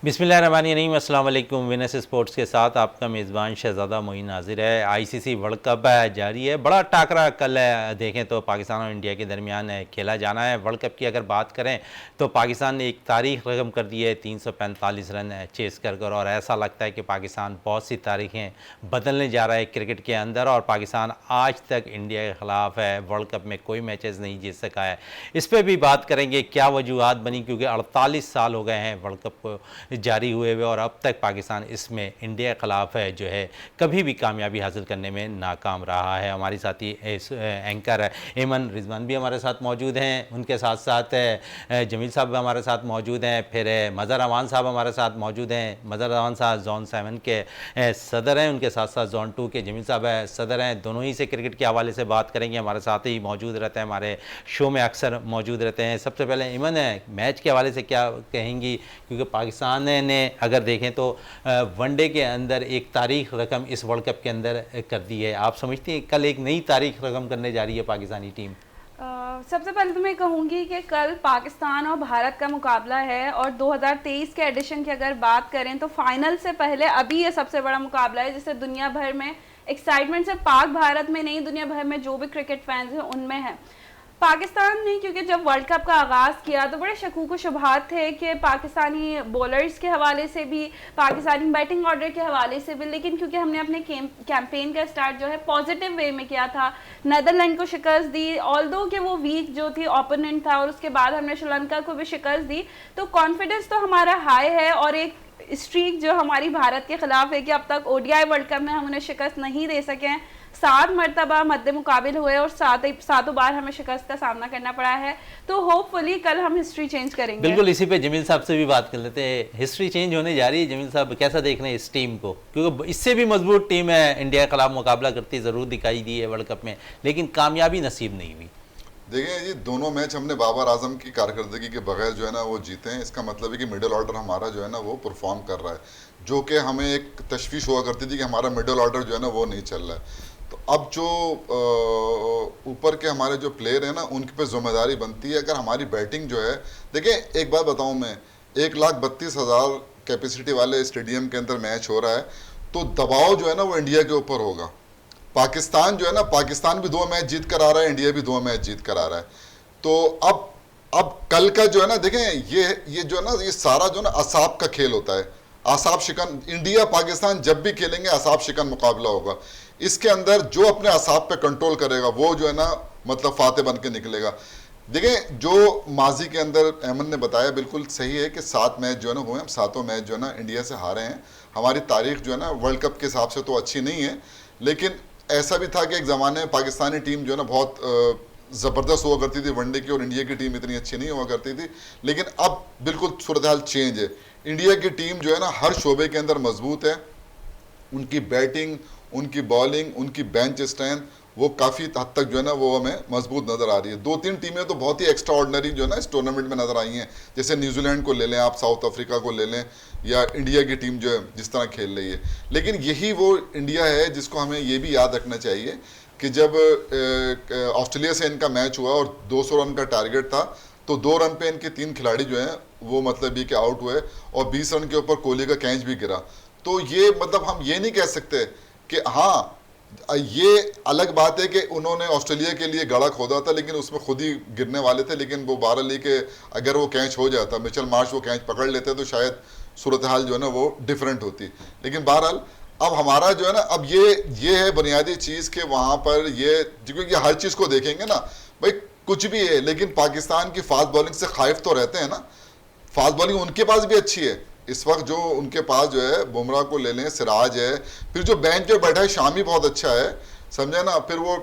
बिस्मिल्लाहिर्रहमानिर्रहीम, अस्सलाम वालेकुम। विनस स्पोर्ट्स के साथ आपका मेज़बान शहज़ादा मोइन हाजिर है। आईसीसी वर्ल्ड कप जारी है। बड़ा टाकरा कल देखें तो पाकिस्तान और इंडिया के दरमियान खेला जाना है। वर्ल्ड कप की अगर बात करें तो पाकिस्तान ने एक तारीख रकम कर दी है 345 रन चेस कर और ऐसा लगता है कि पाकिस्तान बहुत सी तारीखें बदलने जा रहा है क्रिकेट के अंदर। और पाकिस्तान आज तक इंडिया के ख़िलाफ़ है वर्ल्ड कप में कोई मैचेस नहीं जीत सका है। इस पर भी बात करेंगे क्या वजूहत बनी, क्योंकि 48 साल हो गए हैं वर्ल्ड कप को जारी हुए हुए और अब तक पाकिस्तान इसमें इंडिया के ख़िलाफ़ है जो है कभी भी कामयाबी हासिल करने में नाकाम रहा है। हमारी साथी एंकर एमन रिजवान भी हमारे साथ मौजूद हैं, उनके साथ साथ जमील साहब हमारे साथ मौजूद हैं, फिर मज़हर अमान साहब हमारे साथ मौजूद हैं। मज़हर अमान साहब जोन 7 के सदर हैं, उनके साथ साथ जोन 2 के जमील साहब सदर हैं। दोनों ही से क्रिकेट के हवाले से बात करेंगे। हमारे साथ ही मौजूद रहते हैं, हमारे शो में अक्सर मौजूद रहते हैं। सबसे पहले एमन मैच के हवाले से क्या कहेंगी, क्योंकि पाकिस्तान ने अगर देखें तो वनडे के अंदर एक तारीख रकम इस वर्ल्ड कप के अंदर कर दी है। आप समझती हैं कल एक नई तारीख रकम करने जा रही है पाकिस्तानी टीम? सबसे पहले तो मैं कहूँगी कि कल पाकिस्तान और भारत का मुकाबला है और 2023 के एडिशन की अगर बात करें तो फाइनल से पहले अभी ये सबसे बड़ा मुकाबला है, जिससे दुनिया भर में एक्साइटमेंट सिर्फ पाक भारत में नहीं, दुनिया भर में जो भी क्रिकेट फैंस हैं उनमें है। पाकिस्तान ने क्योंकि जब वर्ल्ड कप का आगाज़ किया तो बड़े शकूक व शुबहात थे कि पाकिस्तानी बॉलर्स के हवाले से भी, पाकिस्तानी बैटिंग ऑर्डर के हवाले से भी, लेकिन क्योंकि हमने अपने कैंपेन का स्टार्ट जो है पॉजिटिव वे में किया था, नीदरलैंड को शिकस्त दी, ऑल्दो कि वो वीक जो थी ओपोनेंट था, और उसके बाद हमने श्रीलंका को भी शिकस्त दी, तो कॉन्फिडेंस तो हमारा हाई है। और एक स्ट्रीक जो हमारी भारत के खिलाफ है कि अब तक ओडीआई वर्ल्ड कप में हम उन्हें शिकस्त नहीं दे सके हैं। 7 मरतबा मद्दे मुकाबिल हुए और सातों बार हमें शिकस्त का सामना करना पड़ा है। तो होपफुली कल हम हिस्ट्री चेंज करेंगे। बिल्कुल, इसी पे जमील साहब से भी बात कर लेते हैं। हिस्ट्री चेंज होने जा रही है। जमील साहब कैसा देख रहे हैं इस टीम को, क्योंकि इससे भी मजबूत टीम है इंडिया के खिलाफ मुकाबला करती ज़रूर दिखाई दी है वर्ल्ड कप में, लेकिन कामयाबी नसीब नहीं हुई। देखिए, ये दोनों मैच हमने बाबर आजम की कारकर्दगी के बगैर जो है ना वो जीते हैं। इसका मतलब है कि मिडिल ऑर्डर हमारा जो है ना वो परफॉर्म कर रहा है, जो कि हमें एक तशवीश हुआ करती थी कि हमारा मिडिल ऑर्डर जो है ना वो नहीं चल रहा है। तो अब जो ऊपर के हमारे जो प्लेयर हैं ना उनके पे जिम्मेदारी बनती है। अगर हमारी बैटिंग जो है, देखिए एक बात बताऊं मैं, 1,32,000 कैपेसिटी वाले स्टेडियम के अंदर मैच हो रहा है, तो दबाव जो है ना वो इंडिया के ऊपर होगा। पाकिस्तान जो है ना, पाकिस्तान भी 2 मैच जीत कर आ रहा है, इंडिया भी 2 मैच जीत कर आ रहा है। तो अब कल का जो है ना, देखें ये जो है ना, ये सारा जो है ना असाब का खेल होता है। असाब शिकन इंडिया पाकिस्तान जब भी खेलेंगे असाब शिकन मुकाबला होगा। इसके अंदर जो अपने असाब पे कंट्रोल करेगा वो जो है ना मतलब फाते बन के निकलेगा। देखें, जो माजी के अंदर अहमद ने बताया बिल्कुल सही है कि 7 मैच जो है ना हुए, हम 7 मैच जो है ना इंडिया से हारे हैं। हमारी तारीख जो है ना वर्ल्ड कप के हिसाब से तो अच्छी नहीं है, लेकिन ऐसा भी था कि एक ज़माने में पाकिस्तानी टीम जो है ना बहुत ज़बरदस्त हुआ करती थी वनडे की, और इंडिया की टीम इतनी अच्छी नहीं हुआ करती थी। लेकिन अब बिल्कुल सूरत हाल चेंज है। इंडिया की टीम जो है ना हर शोबे के अंदर मजबूत है। उनकी बैटिंग, उनकी बॉलिंग, उनकी बेंच स्ट्रेंथ वो काफ़ी हद तक जो है ना वो हमें मजबूत नज़र आ रही है। 2-3 टीमें तो बहुत ही एक्स्ट्रा ऑर्डनरी जो है ना इस टूर्नामेंट में नज़र आई हैं, जैसे न्यूजीलैंड को ले लें आप, साउथ अफ्रीका को ले लें, या इंडिया की टीम जो है जिस तरह खेल रही है। लेकिन यही वो इंडिया है जिसको हमें ये भी याद रखना चाहिए कि जब ऑस्ट्रेलिया से इनका मैच हुआ और 200 रन का टारगेट था, तो 2 रन पे इनके 3 खिलाड़ी जो हैं वो मतलब ये कि आउट हुए, और 20 रन के ऊपर कोहली का कैच भी गिरा। तो ये मतलब हम ये नहीं कह सकते कि हाँ, ये अलग बात है कि उन्होंने ऑस्ट्रेलिया के लिए गड़ा खोदा था, लेकिन उसमें खुद ही गिरने वाले थे। लेकिन वो बहरहाल के अगर वो कैच हो जाता, मिचेल मार्श वो कैच पकड़ लेते, तो शायद सूरत हाल जो है ना वो डिफरेंट होती। लेकिन बहरहाल अब हमारा जो है ना, अब ये है बुनियादी चीज़ कि वहाँ पर ये, क्योंकि हर चीज़ को देखेंगे ना भाई, कुछ भी है, लेकिन पाकिस्तान की फास्ट बॉलिंग से खाइफ तो रहते हैं ना। फास्ट बॉलिंग उनके पास भी अच्छी है इस वक्त, जो उनके पास जो है बुमराह को ले लें, सिराज है, फिर जो बेंच पे बैठा है शामी बहुत अच्छा है, समझे ना। फिर वो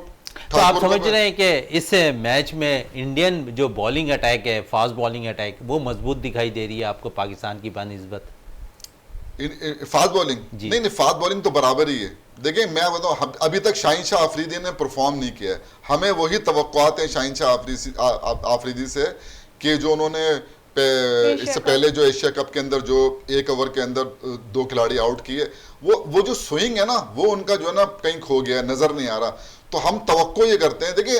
तो आप समझ रहे हैं कि इस मैच में इंडियन जो बॉलिंग अटैक है, फास्ट बॉलिंग अटैक, वो मजबूत दिखाई दे रही है आपको पाकिस्तान की बनिस्बत? फास्ट बॉलिंग नहीं, फास्ट बॉलिंग तो बराबर ही है। देखिए मैं बताऊँ, अभी तक शाहीन शाह अफरीदी ने परफॉर्म नहीं किया है। हमें वही तवक्कुआत है शाहीन शाह अफरीदी से कि जो उन्होंने इससे पहले जो एशिया कप के अंदर जो 1 ओवर के अंदर 2 खिलाड़ी आउट किए, वो जो स्विंग है ना वो उनका जो है ना कहीं खो गया, नजर नहीं आ रहा। तो हम तवक्को ये करते हैं, देखिए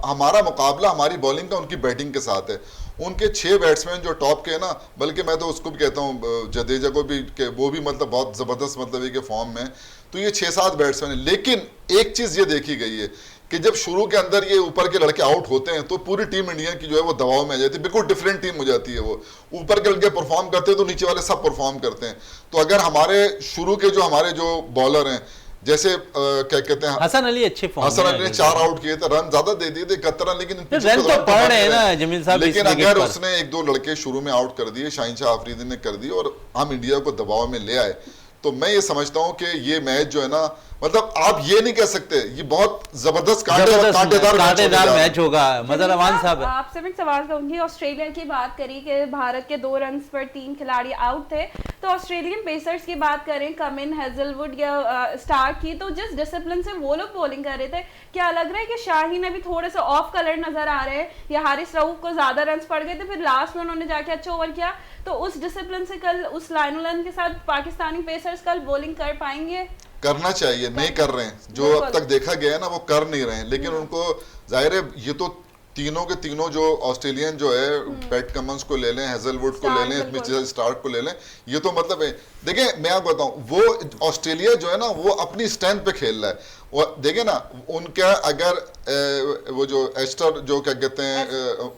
हमारा मुकाबला हमारी बॉलिंग का उनकी बैटिंग के साथ है। उनके 6 बैट्समैन जो टॉप के हैं ना, बल्कि मैं तो उसको भी कहता हूँ जडेजा को भी, वो भी मतलब बहुत ज़बरदस्त मतलब है कि फॉर्म में, तो ये 6-7 बैट्समैन है। लेकिन एक चीज़ ये देखी गई है कि जब शुरू के अंदर ये ऊपर के लड़के आउट होते हैं तो पूरी टीम इंडिया की जो है वो दबाव में आ जाती है, बिल्कुल डिफरेंट टीम हो जाती है। वो ऊपर के लड़के परफॉर्म करते हैं तो नीचे वाले सब परफॉर्म करते हैं। तो अगर हमारे शुरू के जो हमारे जो बॉलर हैं, जैसे क्या कहते हैं, हसन अली अच्छे फॉर्म हसन अली ने 4 आउट किए थे, रन ज्यादा दे दिए थे 71 रन, लेकिन रन तो पड़ रहे हैं ना जमील साहब, लेकिन अगर उसने 1-2 लड़के शुरू में आउट कर दिए, शाहीन शाह अफरीदी ने कर दिए और हम इंडिया को दबाव में ले आए, तो मैं ये समझता हूं कि ये मैच जो है ना, मतलब आप ये नहीं कह सकते, ये बहुत जबरदस्त कांटेदार मैच होगा। मजर अमान साहब, आपसे मैं सवाल करूंगी, ऑस्ट्रेलिया की बात करी कि भारत के 2 रन पर 3 खिलाड़ी आउट थे, तो ऑस्ट्रेलियन पेसर्स की बात करें, कमिन, हेजलवुड या स्टार्क की, तो जिस डिसिप्लिन से वो लोग बॉलिंग कर रहे थे, क्या लग रहा है कि शाहीन अभी थोड़े से ऑफ कलर नजर आ रहे हैं, या हारिस रऊफ को ज्यादा रन पड़ गए थे, फिर लास्ट में उन्होंने जाके अच्छा ओवर किया, तो उस डिसिप्लिन से कल उस लाइनोलन के साथ पाकिस्तानी पेसर्स कल बॉलिंग कर पाएंगे? करना चाहिए, नहीं कर रहे हैं, जो अब तक देखा गया है ना वो कर नहीं रहे हैं। लेकिन उनको जाहिर है, ये तो तीनों के तीनों जो ऑस्ट्रेलियन जो है, पैट कमिंस को ले लें, हेजलवुड को ले लें, मिचेल स्टार्क को ले लें, ये तो मतलब है, देखिए मैं आपको बताऊं, वो ऑस्ट्रेलिया जो है ना वो अपनी स्ट्रेंथ पे खेल रहा है। वो देखिए ना, उनका अगर वो जो एस्टर जो क्या कहते हैं,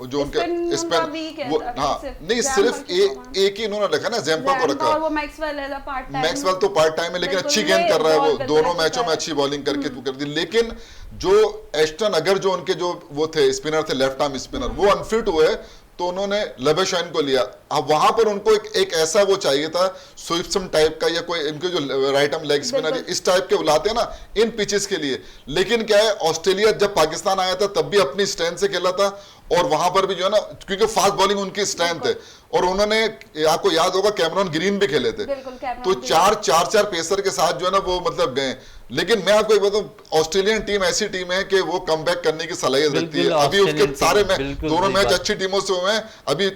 जो उनके स्पिन, वो हाँ नहीं, सिर्फ एक ही इन्होंने रखा ना, जैम्पा को रखा, मैक्सवेल तो पार्ट टाइम है, लेकिन अच्छी गेंद कर रहा है, वो दोनों मैचों में अच्छी बॉलिंग करके कर दी। लेकिन जो एस्टन, अगर जो उनके जो वो थे स्पिनर थे, लेफ्ट आर्म स्पिनर, वो अनफिट हुए, तो उन्होंने लबेशाइन को लिया। अब वहां पर उनको एक ऐसा वो चाहिए था, स्विफ्टसम टाइप का, या कोई इनके जो राइट आर्म लेग स्पिनर इस टाइप के बुलाते हैं ना इन पिचेस के लिए। लेकिन क्या है, ऑस्ट्रेलिया जब पाकिस्तान आया था तब भी अपनी स्ट्रेंथ से खेला था, और वहां पर भी जो है ना, क्योंकि फास्ट बॉलिंग उनकी स्ट्रेंथ है, और उन्होंने, आपको याद होगा कैमरॉन ग्रीन भी खेले थे, तो 4 पेसर के साथ जो है ना वो मतलब गए। लेकिन मैं आपको एक बताऊं, ऑस्ट्रेलियन टीम ऐसी टीम है कि वो कमबैक करने की सलाहियत रखती है। अभी उसके सारे दोनों मैच अच्छी टीमों से हुए हैं, अभी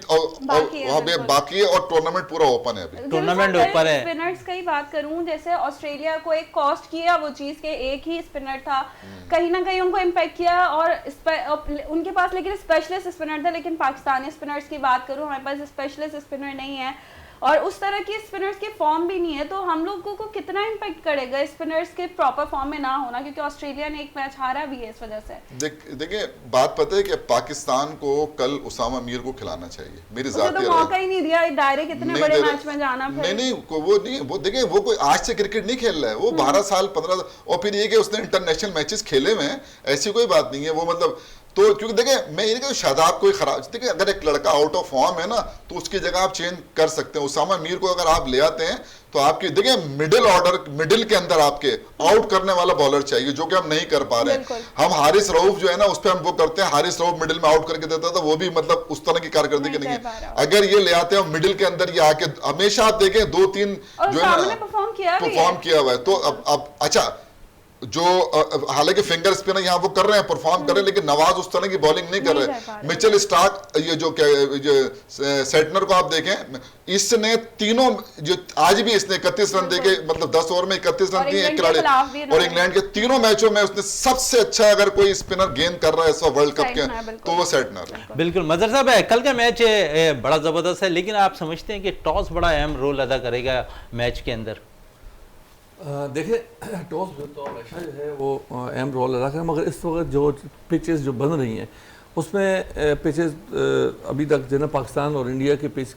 बाकी है, और टूर्नामेंट पूरा ओपन है, अभी टूर्नामेंट ऊपर है। स्पिनर्स की बात करूं, जैसे ऑस्ट्रेलिया को एक कॉस्ट किया वो चीज के एक ही स्पिनर था, कहीं ना कहीं उनको इम्पैक्ट किया, और उनके पास लेकिन स्पेशलिस्ट स्पिनर था। लेकिन पाकिस्तानी स्पिनर्स की बात करूं, हमारे पास स्पेशलिस्ट स्पिनर नहीं है, और उस तरह की स्पिनर्स की फॉर्म भी नहीं है, तो हम लोगों को कितना इम्पैक्ट करेगा स्पिनर्स के प्रॉपर फॉर्म में ना होना, क्योंकि ऑस्ट्रेलिया ने एक मैच हारा भी है इस वजह से। देखिए बात पता है कि पाकिस्तान को कल उसामा मीर को खिलाना चाहिए, मेरी जाती तो मौका ही नहीं दिया डायरेक्ट इतने बड़े मैच में जाना। नहीं वो देखिए, वो कोई आज से क्रिकेट नहीं खेल रहा है, वो 12 साल 15, और फिर ये कि उसने इंटरनेशनल मैचेस खेले हुए हैं, ऐसी कोई बात नहीं है वो, मतलब तो क्योंकि देखिए मैं ये नहीं कहूँ शादाब कोई खराब, देखिए अगर एक लड़का आउट ऑफ फॉर्म है ना तो उसकी जगह आप चेंज कर सकते हैं। उसामा मीर को अगर आप ले आते हैं तो आपकी देखिए मिडिल के अंदर आपके आउट करने वाला बॉलर चाहिए, जो कि हम नहीं कर पा रहे हैं। हम हारिस रऊफ जो है ना उस पर हम वो करते हैं, हारिस रऊफ मिडिल में आउट करके देता था, वो भी मतलब उस तरह की कारकर्दगी नहीं है। अगर ये ले आते हैं मिडिल के अंदर, ये आके हमेशा आप देखें 2-3 जो है ना परफॉर्म किया हुआ है, तो अब अच्छा जो हालांकि फिंगर स्पिनर यहाँ वो कर रहे हैं, परफॉर्म कर रहे हैं, लेकिन नवाज उस तरह की बॉलिंग नहीं कर रहे। मिचेल स्टार्क, ये जो सेटनर को आप देखें, इसने तीनों जो आज भी इसने 31 रन देके, मतलब 10 ओवर में 31 रन दिए एक खिलाड़ी, और इंग्लैंड के तीनों मैचों में उसने सबसे अच्छा अगर कोई स्पिनर गेंद कर रहा है इस वर्ल्ड कप के तो वो सेटनर है। बिल्कुल मजर साहब, कल का मैच बड़ा जबरदस्त है, लेकिन आप समझते हैं कि टॉस बड़ा अहम रोल अदा करेगा मैच के अंदर? देखिए टॉस तो हमेशा जो है वो अहम रोल अदा करें, मगर इस वक्त जो पिचेस जो बन रही हैं उसमें पिचेस अभी तक जो है ना पाकिस्तान और इंडिया के पिच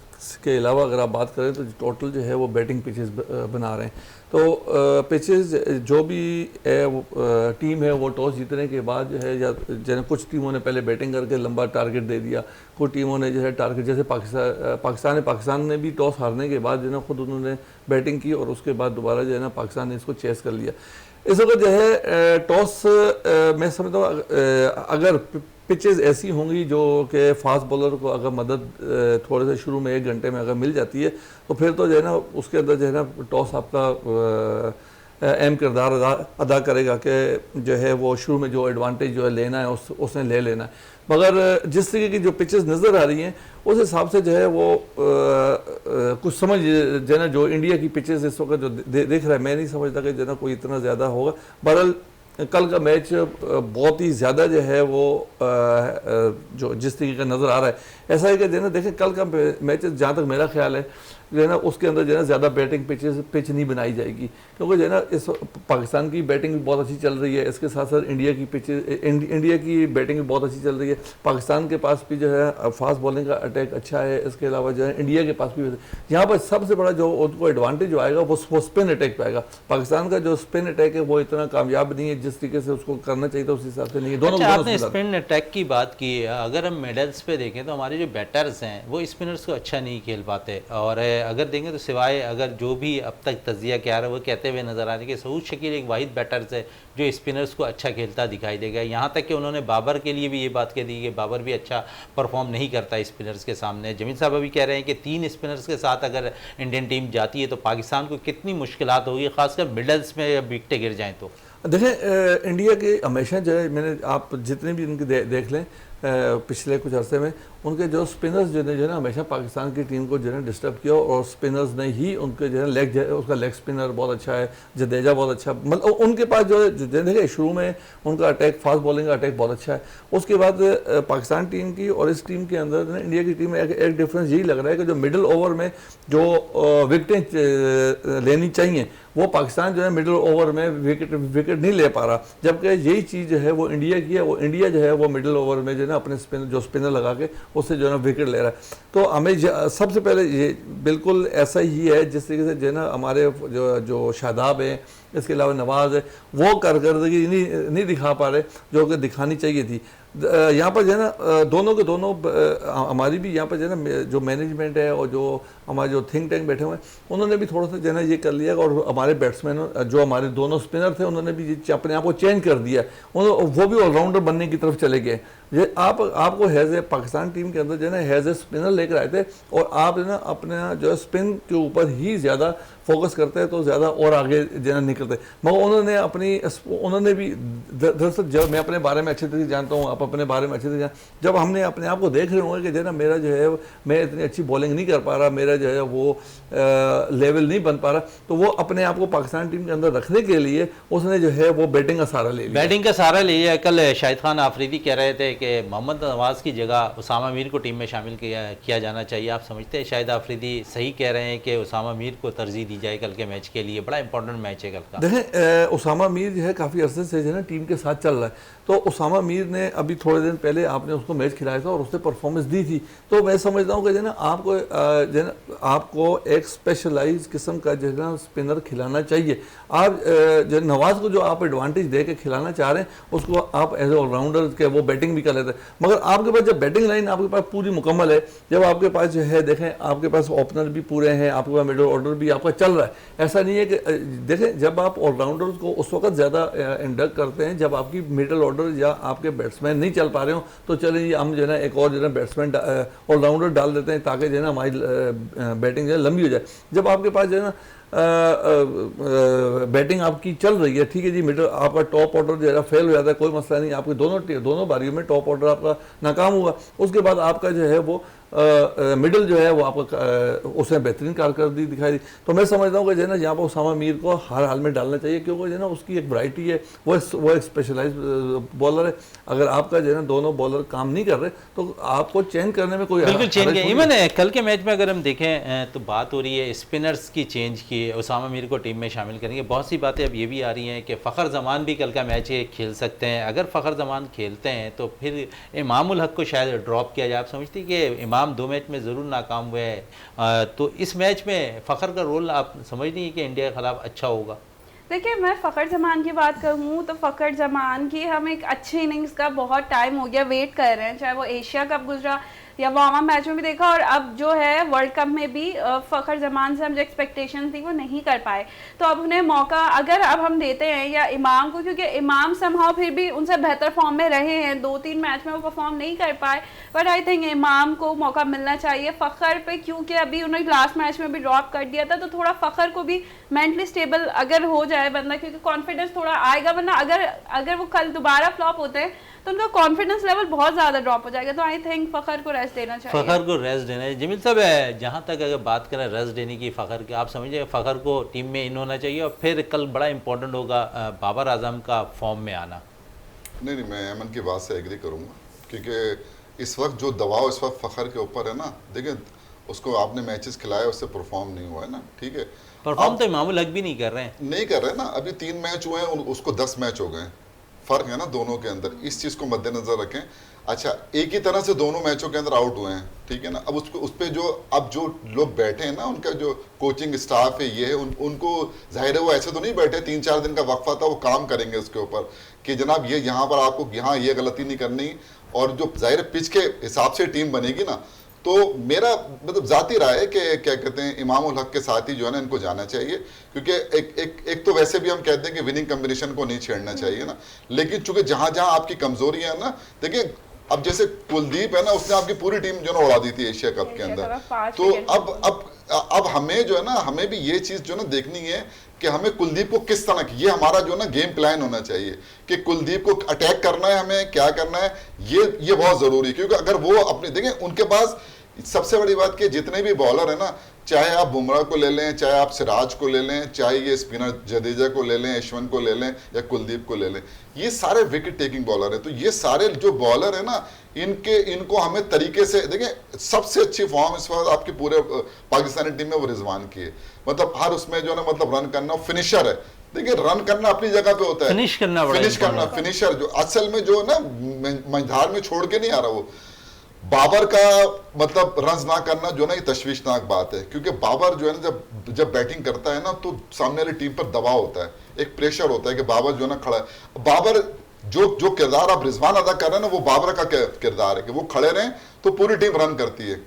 के अलावा अगर आप बात करें तो टोटल जो है वो बैटिंग पिचेस बना रहे हैं। तो पिचेस जो भी टीम है वो टॉस जीतने के बाद जो है, या जैसे कुछ टीमों ने पहले बैटिंग करके लंबा टारगेट दे दिया, कुछ टीमों ने जो है टारगेट, जैसे पाकिस्तान ने भी टॉस हारने के बाद जो है ना खुद उन्होंने बैटिंग की, और उसके बाद दोबारा जो है ना पाकिस्तान ने इसको चेस कर लिया। इस वक्त जो है टॉस मैं समझता हूँ अगर पिचेस ऐसी होंगी जो कि फास्ट बॉलर को अगर मदद थोड़े से शुरू में 1 घंटे में अगर मिल जाती है तो फिर तो जो है ना उसके अंदर जो है ना टॉस आपका अहम किरदार अदा करेगा कि जो है वो शुरू में जो एडवांटेज जो है लेना है उसने ले लेना है। मगर जिस तरीके की जो पिचेस नज़र आ रही हैं उस हिसाब से जो है वो कुछ समझ जो है ना जो इंडिया की पिचेस इस वक्त जो देख रहा है, मैं नहीं समझता कि जो है ना कोई इतना ज़्यादा होगा। बहरहाल कल का मैच बहुत ही ज़्यादा जो है वो जो जिस तरीके का नज़र आ रहा है, ऐसा है कि जो है ना देखें कल का मैच जहाँ तक मेरा ख्याल है जो है ना उसके अंदर जो है ना ज़्यादा बैटिंग पिच नहीं बनाई जाएगी, क्योंकि जो है ना इस पाकिस्तान की बैटिंग भी बहुत अच्छी चल रही है, इसके साथ साथ इंडिया की बैटिंग भी बहुत अच्छी चल रही है। पाकिस्तान के पास भी जो है फास्ट बॉलिंग का अटैक अच्छा है, इसके अलावा जो है इंडिया के पास भी यहाँ पर सबसे बड़ा जो उनको एडवांटेज जो आएगा वो स्पिन अटैक पे आएगा। पाकिस्तान का जो स्पिन अटैक है वो इतना कामयाब नहीं है जिस तरीके से उसको करना चाहिए था, उस हिसाब से नहीं है। अच्छा, आपने स्पिन अटैक की बात की, अगर हम मेडल्स पे देखें तो हमारे जो बैटर्स हैं वो स्पिनर्स को अच्छा नहीं खेल पाते, और अगर देखें तो सिवाय अगर जो भी अब तक तजिया किया रहा है वो कहते हुए नजर आ रहे हैं कि सऊद शकील एक वाहिद बैटर्स है जो स्पिनर्स को अच्छा खेलता दिखाई देगा। यहाँ तक कि उन्होंने बाबर के लिए भी ये बात कह दी कि बाबर भी अच्छा परफॉर्म नहीं करता स्पिनर्स के सामने। जमील साहब अभी कह रहे हैं कि 3 स्पिनर्स के साथ अगर इंडियन टीम जाती है तो पाकिस्तान को कितनी मुश्किलात होगी, खासकर मिडल्स में विकटें गिर जाएँ तो। देखें इंडिया के हमेशा जो है मैंने आप जितने भी उनके देख लें पिछले कुछ अरसे में उनके जो स्पिनर्स जो है ना हमेशा पाकिस्तान की टीम को जो है डिस्टर्ब किया, और स्पिनर्स ने ही उनके जो है उसका लेग स्पिनर बहुत अच्छा है, जडेजा बहुत अच्छा, मतलब उनके पास जो है देखिए शुरू में उनका अटैक फास्ट बॉलिंग का अटैक बहुत अच्छा है। उसके बाद पाकिस्तान टीम की और इस टीम के अंदर इंडिया की टीम में एक डिफरेंस यही लग रहा है कि जो मिडिल ओवर में जो विकेटें लेनी चाहिए वो पाकिस्तान जो है मिडिल ओवर में विकेट नहीं ले पा रहा, जबकि यही चीज़ जो है वो इंडिया की है। वो इंडिया जो है वो मिडिल ओवर में जो है ना अपने स्पिनर लगा के उससे जो है ना विकेट ले रहा है। तो हमें सबसे पहले ये बिल्कुल ऐसा ही है जिस तरीके से जो है ना हमारे जो शादाब हैं, इसके अलावा नवाज़ है, वो कारकर्दगी नहीं दिखा पा रहे जो कि दिखानी चाहिए थी। यहाँ पर जो है ना दोनों के दोनों हमारी भी यहाँ पर जो है ना जो मैनेजमेंट है और जो हमारे जो थिंक टैंक बैठे हुए हैं उन्होंने भी थोड़ा सा जो है ना ये कर लिया, और हमारे बैट्समैन जो हमारे दोनों स्पिनर थे उन्होंने भी अपने आप को चेंज कर दिया, वो भी ऑलराउंडर बनने की तरफ चले गए। ये आपको हैज़ ए पाकिस्तान टीम के अंदर जो है ना हैज़ ए स्पिनर लेकर आए थे, और आप जो है ना अपने जो है स्पिन के ऊपर ही ज़्यादा फोकस करते हैं तो ज़्यादा और आगे जो है निकलते, मगर उन्होंने भी दरअसल जब मैं अपने बारे में अच्छी तरह जानता हूँ, आप अपने बारे में अच्छी तरह जब हमने अपने आप को देख रहे होंगे कि जो है ना मेरा जो है मैं इतनी अच्छी बॉलिंग नहीं कर पा रहा, मेरा जो है वो लेवल नहीं बन पा रहा, तो वो अपने आप को पाकिस्तान टीम के अंदर रखने के लिए उसने जो है वो बैटिंग का सहारा ले लिया। बैटिंग का सहारा ले लिया। कल शाहिद खान आफरीदी कह रहे थे कि मोहम्मद नवाज़ की जगह उसामा मीर को टीम में शामिल किया जाना चाहिए। आप समझते हैं शाहिद आफरीदी सही कह रहे हैं कि उसामा मीर को तरजीह दी जाए कल के मैच के लिए? बड़ा इंपॉर्टेंट मैच है कल का। देखें उसामा मीर जो है काफ़ी अरसे से जो है ना टीम के साथ चल रहा है, तो उसामा मीर ने अभी थोड़े दिन पहले आपने उसको मैच खिलाया था और उसने परफॉर्मेंस दी थी, तो मैं समझता हूँ कि जो है ना आपको एक स्पेशलाइज किस्म का जो है ना स्पिनर खिलाना चाहिए। आप जो नवाज़ को जो आप एडवांटेज दे के खिलाना चाह रहे हैं उसको आप एज ए ऑलराउंडर के वो बैटिंग भी कर लेते हैं, मगर आपके पास जब बैटिंग लाइन आपके पास पूरी मुकम्मल है, जब आपके पास जो है देखें आपके पास ओपनर भी पूरे हैं, आपके पास मिडल ऑर्डर भी आपका चल रहा है, ऐसा नहीं है कि देखें जब आप ऑलराउंडर को उस वक्त ज़्यादा इंडक्ट करते हैं जब आपकी मिडल ऑर्डर या आपके बैट्समैन नहीं चल पा रहे हो, तो चलिए हम जो है ना एक और जो है बैट्समैन ऑलराउंडर डाल देते हैं ताकि जो है ना हमारी बैटिंग जो है लंबी हो जाए। जब आपके पास जो है ना बैटिंग आपकी चल रही है, ठीक है जी, मिडल आपका टॉप ऑर्डर जो है फेल हो जाता है, कोई मसला नहीं, आपके दोनों बारियों में टॉप ऑर्डर आपका नाकाम हुआ, उसके बाद आपका जो है वो मिडल जो है वो आपका उसने बेहतरीन कारकर्दगी दिखाई दी। तो मैं समझता हूँ कि जो है ना यहाँ पर उसामा मीर को हर हाल में डालना चाहिए, क्योंकि जो है ना उसकी एक वैरायटी है, वो एक स्पेशलाइज बॉलर है। अगर आपका जो है ना दोनों बॉलर काम नहीं कर रहे तो आपको चेंज करने में कोई बिल्कुल चेंज किया। इवन कल के मैच में अगर हम देखें तो बात हो रही है स्पिनर्स की चेंज की, उसामा मीर को टीम में शामिल करेंगे। बहुत सी बातें अब ये भी आ रही हैं कि फ़खर जमान भी कल का मैच खेल सकते हैं। अगर फ़खर जमान खेलते हैं तो फिर इमाम उल हक को शायद ड्रॉप किया जाए। आप समझती कि इमाम 2 मैच में ज़रूर नाकाम हुए हैं, तो इस मैच में फ़खर का रोल आप समझ नहीं है कि इंडिया के खिलाफ अच्छा होगा? देखिए मैं फ़खर जमान की बात करूँ तो फ़खर जमान की हम एक अच्छी इनिंग्स का बहुत टाइम हो गया वेट कर रहे हैं, चाहे वो एशिया कप गुजरा या वार्म अप मैच में भी देखा, और अब जो है वर्ल्ड कप में भी फ़खर जमान से हम जो एक्सपेक्टेशन थी वो नहीं कर पाए, तो अब उन्हें मौका अगर अब हम देते हैं या इमाम को, क्योंकि इमाम समहाउ फिर भी उनसे बेहतर फॉर्म में रहे हैं, 2-3 मैच में वो परफॉर्म नहीं कर पाए, बट आई थिंक इमाम को मौका मिलना चाहिए फ़खर पे, क्योंकि अभी उन्होंने लास्ट मैच में भी ड्रॉप कर दिया था, तो थोड़ा फ़खर को भी मेंटली स्टेबल अगर हो जाए बंदा, क्योंकि कॉन्फिडेंस थोड़ा आएगा, वरना अगर वो कल दोबारा फ्लॉप होते हैं तो उनका कॉन्फिडेंस लेवल बहुत ज़्यादा ड्रॉप हो जाएगा। तो आई थिंक फ़खर को रेस्ट रेस्ट देना चाहिए? फ़खर को रेस्ट देना है। जमील साहब है, जहाँ तक अगर बात करें रेस्ट देने की फ़खर की, आप समझिए फ़खर को टीम में इन होना चाहिए और फिर कल बड़ा इंपॉर्टेंट होगा बाबर आजम का फॉर्म में आना। नहीं, मैं अमन की बात से एग्री करूँगा, क्योंकि इस वक्त जो दबाव इस वक्त फ़खर के ऊपर है ना, देखिए उसको आपने मैचेस खिलाए, उससे परफॉर्म नहीं हुआ है ना, ठीक है। परफॉर्म तो इमामुल हक भी नहीं कर रहे हैं। नहीं कर रहे ना, अभी 3 मैच हुए हैं, उसको 10 मैच हो गए, फ़र्क है ना दोनों के अंदर, इस चीज़ को मद्देनज़र रखें। अच्छा, एक ही तरह से दोनों मैचों के अंदर आउट हुए हैं, ठीक है ना। अब उसको उस पर जो लोग बैठे हैं ना, उनका जो कोचिंग स्टाफ है, ये है, उनको जाहिर है वो ऐसे तो नहीं बैठे, 3-4 दिन का वक्फा था, वो काम करेंगे उसके ऊपर कि जनाब ये यहाँ पर आपको यहाँ ये गलती नहीं करनी, और जो जाहिर पिच के हिसाब से टीम बनेगी ना, तो मेरा मतलब जाती राय है कि क्या कहते हैं, इमामुल हक के साथ ही जो है ना इनको जाना चाहिए, क्योंकि एक तो वैसे भी हम कहते हैं कि विनिंग कॉम्बिनेशन को नहीं छेड़ना चाहिए ना, लेकिन चूंकि जहां जहां आपकी कमजोरी है ना, देखिए अब जैसे कुलदीप है ना, उसने आपकी पूरी टीम जो है ना उड़ा दी थी एशिया कप के अंदर, तो अब हमें जो है ना, हमें भी ये चीज जो है ना देखनी है कि हमें कुलदीप को किस तरह, ये हमारा जो है ना गेम प्लान होना चाहिए कि कुलदीप को अटैक करना है, हमें क्या करना है, ये बहुत जरूरी है। क्योंकि अगर वो अपने देखें, उनके पास सबसे बड़ी बात कि जितने भी बॉलर है ना, चाहे आप बुमराह को ले लें, चाहे आप सिराज को ले लें, चाहे ये स्पिनर जडेजा को ले लें, यशवंत को ले लें या कुलदीप को ले लें, ये सारे विकेट टेकिंग बॉलर है। तो ये सारे जो बॉलर है ना, इनको हमें तरीके से देखें, सबसे अच्छी फॉर्म इस वक्त आपकी पूरे पाकिस्तानी टीम में वो रिजवान की है, मतलब हर उसमें जो है ना, मतलब रन करना, फिनिशर है। देखिए रन करना अपनी जगह पे होता है, फिनिश करना, फिनिशर जो असल में जो ना मंझधार में छोड़ के नहीं आ रहा वो। बाबर का मतलब रन्स ना करना जो ना, ये तशवीशनाक बात है, क्योंकि बाबर जो है ना, जब बैटिंग करता है ना, तो सामने वाली टीम पर दबाव होता है, एक प्रेशर होता है कि बाबर जो है ना खड़ा है। बाबर जो किरदार आप रिजवान अदा कर रहे हैं ना, वो बाबर का किरदार है कि वो खड़े रहें तो पूरी टीम रन करती है।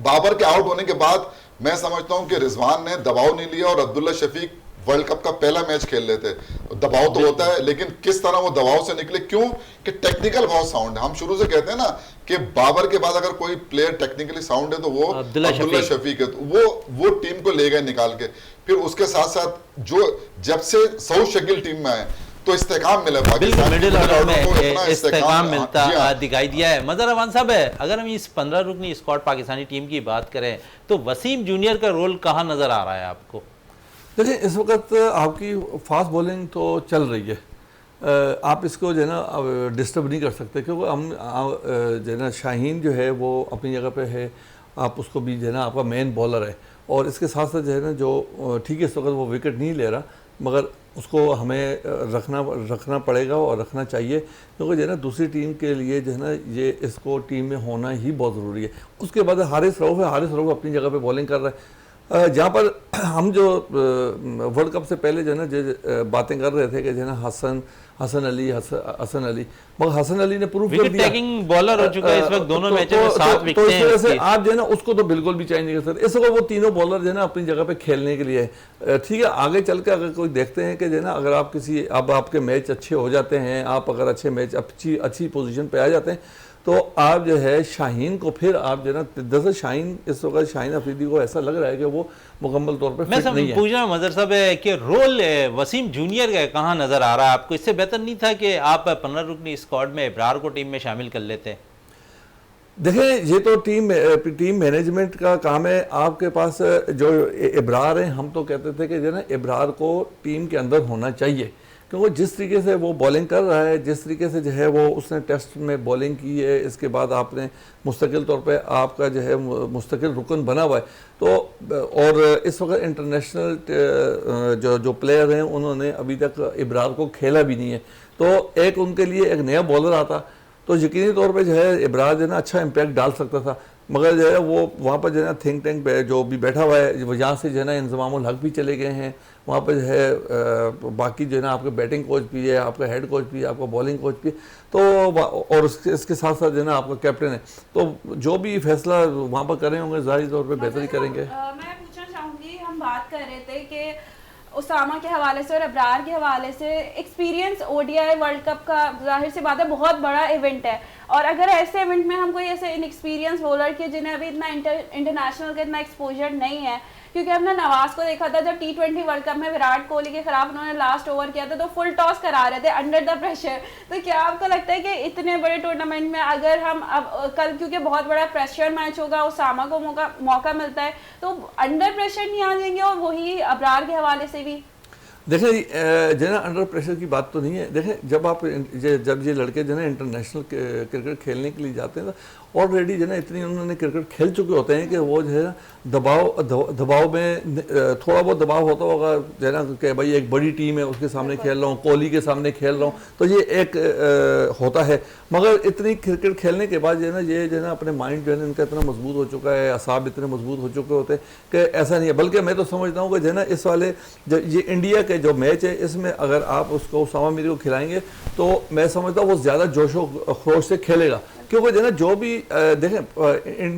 बाबर के आउट होने के बाद मैं समझता हूं कि रिजवान ने दबाव नहीं लिया, और अब्दुल्ला शफीक वर्ल्ड कप का पहला मैच खेल रहे थे, दबाव तो होता है, लेकिन किस तरह वो दबाव से निकले, क्यों कि टेक्निकल बहुत साउंड है। हम शुरू से कहते हैं ना कि बाबर के बाद अगर कोई प्लेयर टेक्निकली साउंड है तो वो अब्दुल्ला शफीक है, तो वो टीम को ले गए निकाल के। फिर उसके साथ साथ जो जब से सऊद शकील टीम में आए तो इस्तेकाम मिला, बिल्कुल मिडिल ऑर्डर में इस्तेकाम मिलता दिखाई दिया है। मजहर रहमान साहब है, अगर हम इस 15 रुकनी स्क्वाड पाकिस्तानी टीम की बात करें तो वसीम जूनियर का रोल कहाँ नजर आ रहा है आपको? देखिए इस वक्त आपकी फास्ट बॉलिंग तो चल रही है, आप इसको जो है ना डिस्टर्ब नहीं कर सकते, क्योंकि हम जो है ना शाहीन जो है वो अपनी जगह पे है, आप उसको भी जो है ना आपका मेन बॉलर है, और इसके साथ साथ जो है ना जो ठीक है इस वक्त वो विकेट नहीं ले रहा, मगर उसको हमें रखना पड़ेगा और रखना चाहिए, क्योंकि जो है ना दूसरी टीम के लिए जो है ना ये इसको टीम में होना ही बहुत ज़रूरी है। उसके बाद हारिस रऊफ है, हारिस रऊफ अपनी जगह पे बॉलिंग कर रहा है। जहाँ पर हम जो वर्ल्ड कप से पहले जो है ना जो बातें कर रहे थे कि जो है ना हसन अली, मगर हसन अली ने प्रूव कर दिया टेकिंग बॉलर हो चुका है इस वक्त, दोनों मैचों में 7 विकेट हैं। तो इस वजह से आप जो है ना उसको तो बिल्कुल भी चेंज नहीं कर सकते। इस वक्त वो तीनों बॉलर जो है ना अपनी जगह पे खेलने के लिए ठीक है। आगे चल के अगर कोई देखते हैं कि जो है ना अगर आप अब आपके मैच अच्छे हो जाते हैं, आप अगर अच्छे मैच अच्छी पोजीशन पे आ जाते हैं, तो आप जो है शाहीन को फिर आप जो है ना, दरअसल शाहीन इस वक्त शाहीन अफरीदी को ऐसा लग रहा है कि वो मुकम्मल तौर पे फिट नहीं है। पूछ रहा हूँ मजहर साहब है कि रोल वसीम जूनियर का कहाँ नजर आ रहा है आपको? इससे बेहतर नहीं था कि आप 15 रुकनी स्क्वाड में इब्रार को टीम में शामिल कर लेते? देखें ये तो टीम मैनेजमेंट का काम है। आपके पास जो इब्रार हैं, हम तो कहते थे कि जो है ना इब्रार को टीम के अंदर होना चाहिए, क्योंकि जिस तरीके से वो बॉलिंग कर रहा है, जिस तरीके से जो है वो उसने टेस्ट में बॉलिंग की है, इसके बाद आपने मुस्तकिल तौर पे आपका जो है मुस्तकिल रुकन बना हुआ है, तो और इस वक्त इंटरनेशनल जो प्लेयर हैं उन्होंने अभी तक इब्रार को खेला भी नहीं है, तो एक उनके लिए एक नया बॉलर आता तो यकीनी तौर पे जो है इब्रार जो है ना अच्छा इम्पैक्ट डाल सकता था, मगर जो है वो वहाँ पर जो है ना थिंक टैंक पे जो भी बैठा हुआ है, यहाँ से जो है ना इंज़मामुल हक भी चले गए हैं, वहाँ पर जो है बाकी जो है ना आपके बैटिंग कोच भी है, आपका हेड कोच भी है, आपका बॉलिंग कोच भी है, तो और इसके साथ साथ जो है ना आपका कैप्टन है, तो जो भी फैसला वहाँ पर करें होंगे जाहिर तौर पर बेहतर ही करेंगे। मैं पूछना चाहूँगी, हम बात कर रहे थे कि उसामा के हवाले से और अब्रार के हवाले से, एक्सपीरियंस ओडीआई वर्ल्ड कप का जाहिर सी बात है बहुत बड़ा इवेंट है, और अगर ऐसे इवेंट में हम कोई ऐसे इनएक्सपीरियंस बॉलर के जिन्हें अभी इतना इंटरनेशनल का इतना एक्सपोजर नहीं है, क्योंकि हमने नवाज को देखा था जब T20 वर्ल्ड कप में विराट कोहली के खिलाफ उन्होंने लास्ट ओवर किया था तो फुल टॉस करा रहे थे अंडर द प्रेशर। तो क्या आपको लगता है कि इतने बड़े टूर्नामेंट में अगर हम अब कल, क्योंकि बहुत बड़ा प्रेशर मैच होगा, उसामा को मौका मिलता है, तो अंडर प्रेशर नहीं आ जाएंगे? और वही अबरार के हवाले से भी देखें जो ना अंडर प्रेशर की बात तो नहीं है। देखें जब ये लड़के जो है इंटरनेशनल क्रिकेट खेलने के लिए जाते हैं तो ऑलरेडी जो है इतनी उन्होंने क्रिकेट खेल चुके होते हैं कि वो जो है दबाव में थोड़ा बहुत दबाव होता होगा जो है ना कि भाई एक बड़ी टीम है उसके सामने खेल रहा हूँ, कोहली के सामने खेल रहा हूँ, तो ये एक होता है। मगर इतनी क्रिकेट खेलने के बाद जो है ना अपने माइंड जो है ना इनका इतना मजबूत हो चुका है, असाब इतने मजबूत हो चुके होते हैं कि ऐसा नहीं है। बल्कि मैं तो समझता हूँ कि जो है ना इस वाले ये इंडिया के जो मैच है इसमें अगर आप उसको उसामा मीर को खिलाएंगे तो मैं समझता हूँ वो ज़्यादा जोशो खरोश से खेलेगा, क्योंकि जो है ना जो भी देखें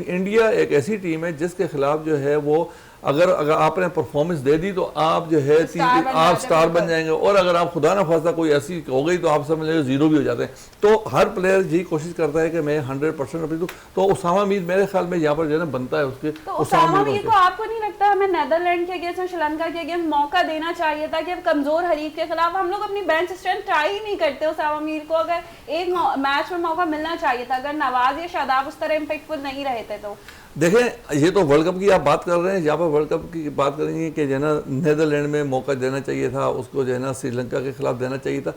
इंडिया एक ऐसी टीम है जिसके खिलाफ जो है वो अगर आपने परफॉर्मेंस दे दी तो आप जो है आप स्टार बन जाएंगे, और अगर आप खुदा ना खास्ता कोई ऐसी हो गई तो आप समझ लीजिए जीरो भी हो जाते हैं। तो हर प्लेयर यही कोशिश करता है कि मैं 100% अपनी दूं, तो उसामा मीर मेरे ख्याल में यहाँ पर जो है ना बनता है उसके। तो उसामा मीर को आपको नहीं लगता हमें नेदरलैंड के अगेंस्ट और श्रीलंका के अगेंस्ट मौका देना चाहिए था कि अब कमजोर हरीफ के खिलाफ हम लोग अपनी बेंच स्ट्रेंथ ट्राई ही नहीं करते? उसामा मीर को अगर एक मैच में मौका मिलना चाहिए था, अगर नवाज या शादाब उस तरह इम्पैक्टफुल नहीं रहे थे। तो देखें ये तो वर्ल्ड कप की आप बात कर रहे हैं, यहाँ पर वर्ल्ड कप की बात करेंगे कि जो है ना नीदरलैंड में मौका देना चाहिए था उसको, जो है ना श्रीलंका के खिलाफ देना चाहिए था।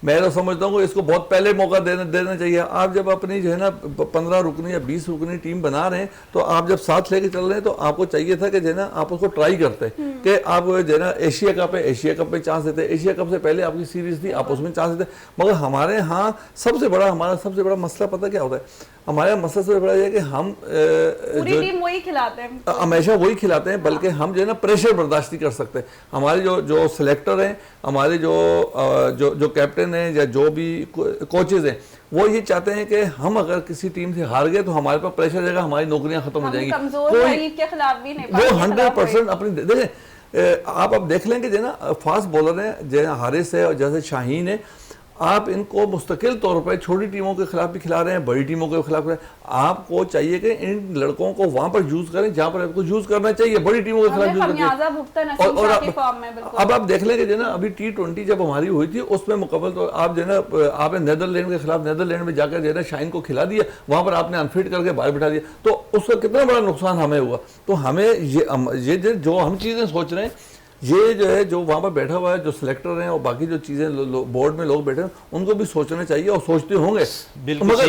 मैं तो समझता हूँ कि इसको बहुत पहले मौका देना चाहिए। आप जब अपनी जो है ना 15 रुकनी या 20 रुकनी टीम बना रहे हैं तो आप जब साथ लेके चल रहे हैं तो आपको चाहिए था कि जो है ना आप उसको ट्राई करते कि आप जो है ना एशिया कप में चांस देते। एशिया कप से पहले आपकी सीरीज थी, आप उसमें चांस देते। मगर हमारे यहाँ हमारा सबसे बड़ा मसला पता क्या होता है? हमारे मसला सबसे बड़ा है कि हम पूरी टीम वही खिलाते हैं, हमेशा वही खिलाते हैं, बल्कि हम जो है ना प्रेशर बर्दाश्त नहीं कर सकते। हमारे जो सिलेक्टर हैं, हमारे जो कैप्टन हैं या जो भी कोचेज हैं, वो ये चाहते हैं कि हम अगर किसी टीम से हार गए तो हमारे पास प्रेशर रहेगा, हमारी नौकरियां खत्म हो जाएंगी। के खिलाफ भी नहीं, वो 100% अपनी देखें आप अब देख लेंगे जो ना फास्ट बॉलर हैं जैसे हारिस है और जैसे शाहीन है, आप इनको मुस्तकिल तौर पर छोटी टीमों के खिलाफ भी खिला रहे हैं, बड़ी टीमों के खिलाफ खिला रहे हैं। आपको चाहिए कि इन लड़कों को वहां पर यूज करें जहां पर आपको यूज करना चाहिए, बड़ी टीमों के खिलाफ यूज करें। और अब आप देख लेंगे जो ना अभी T20 जब हमारी हुई थी उसमें मुकम्मल तो आप जो है आपने नीदरलैंड के खिलाफ नीदरलैंड में जाकर जो है ना शाहीन को खिला दिया, वहां पर आपने अनफिट करके बाहर बिठा दिया, तो उसका कितना बड़ा नुकसान हमें हुआ। तो हमें ये जो हम चीजें सोच रहे हैं, ये जो है जो वहाँ पर बैठा हुआ है, जो सिलेक्टर हैं और बाकी जो चीज़ें बोर्ड में लोग बैठे हैं, उनको भी सोचना चाहिए और सोचते होंगे। मगर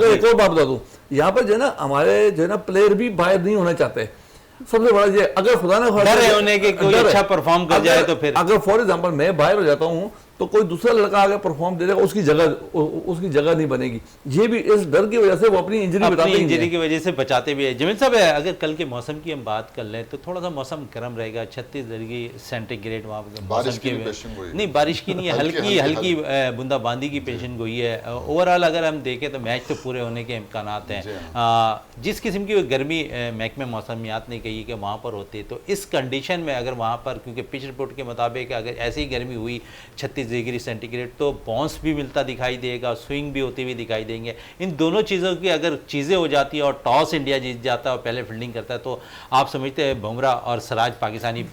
एक और बात बता दूँ, यहाँ पर जो है ना हमारे जो है ना प्लेयर भी बाहर नहीं होना चाहते। सबसे बड़ा ये अगर खुदा ना होने के कोई अच्छा परफॉर्म कर जाए तो फिर अगर फॉर एग्जांपल मैं बाहर हो जाता हूँ तो कोई दूसरा लड़का आगे परफॉर्म दे देगा, उसकी जगह नहीं बनेगी। ये भी इस डर की वजह से वो अपनी इंजरी की वजह से बचाते भी है। जमील साहब, अगर कल के मौसम की हम बात कर लें तो थोड़ा सा मौसम गर्म रहेगा, 36 डिग्री सेंटीग्रेड वहाँ बारिश की नहीं, बारिश की नहीं है, हल्की बूंदाबांदी की पेशन गोई है। ओवरऑल अगर हम देखें तो मैच तो पूरे होने के इम्कान हैं। जिस किस्म की गर्मी महकमे मौसमियात ने कही कि वहाँ पर होती है, तो इस कंडीशन में अगर वहाँ पर, क्योंकि पिच रिपोर्ट के मुताबिक अगर ऐसी ही गर्मी हुई 36 डिग्री सेंटीग्रेड, तो बाउंस भी मिलता दिखाई देगा, स्विंग भी होती हुई दिखाई देंगे। इन दोनों चीज़ों की अगर चीज़ें हो जाती है और टॉस इंडिया जीत जाता है और पहले फील्डिंग करता है, तो आप समझते हैं बुमराह और सिराज पाकिस्तानी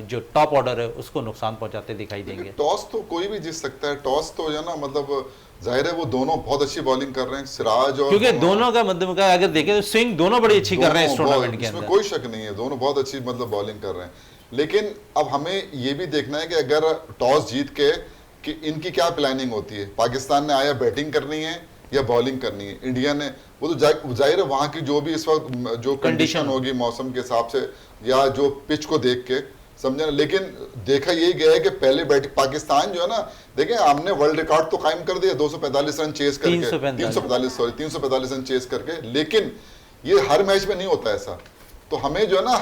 जो टॉप ऑर्डर है उसको नुकसान पहुंचाते दिखाई देंगे? टॉस तो कोई भी जीत सकता है। टॉस तो है ना, मतलब जाहिर है वो दोनों बहुत अच्छी बॉलिंग कर रहे हैं, सिराज और, क्योंकि दोनों का मतलब का अगर देखें तो स्विंग दोनों बड़ी अच्छी कर रहे हैं इस टूर्नामेंट के अंदर, कोई शक नहीं है, दोनों बहुत अच्छी मतलब बॉलिंग कर रहे हैं। लेकिन अब हमें ये भी देखना है कि अगर टॉस जीत के कि इनकी क्या प्लानिंग होती है। पाकिस्तान ने आया बैटिंग करनी है या बॉलिंग करनी है, इंडिया ने वो तो जाहिर है वहाँ की जो भी इस वक्त जो कंडीशन होगी मौसम के हिसाब से या जो पिच को देख के समझे ना। लेकिन देखा यही गया है कि पहले बैटिंग पाकिस्तान जो है ना, देखें हमने वर्ल्ड रिकॉर्ड तो कायम कर दिया 245 रन चेस करके, 345 रन चेस करके, लेकिन ये हर मैच में नहीं होता ऐसा। तो हमें जो है ना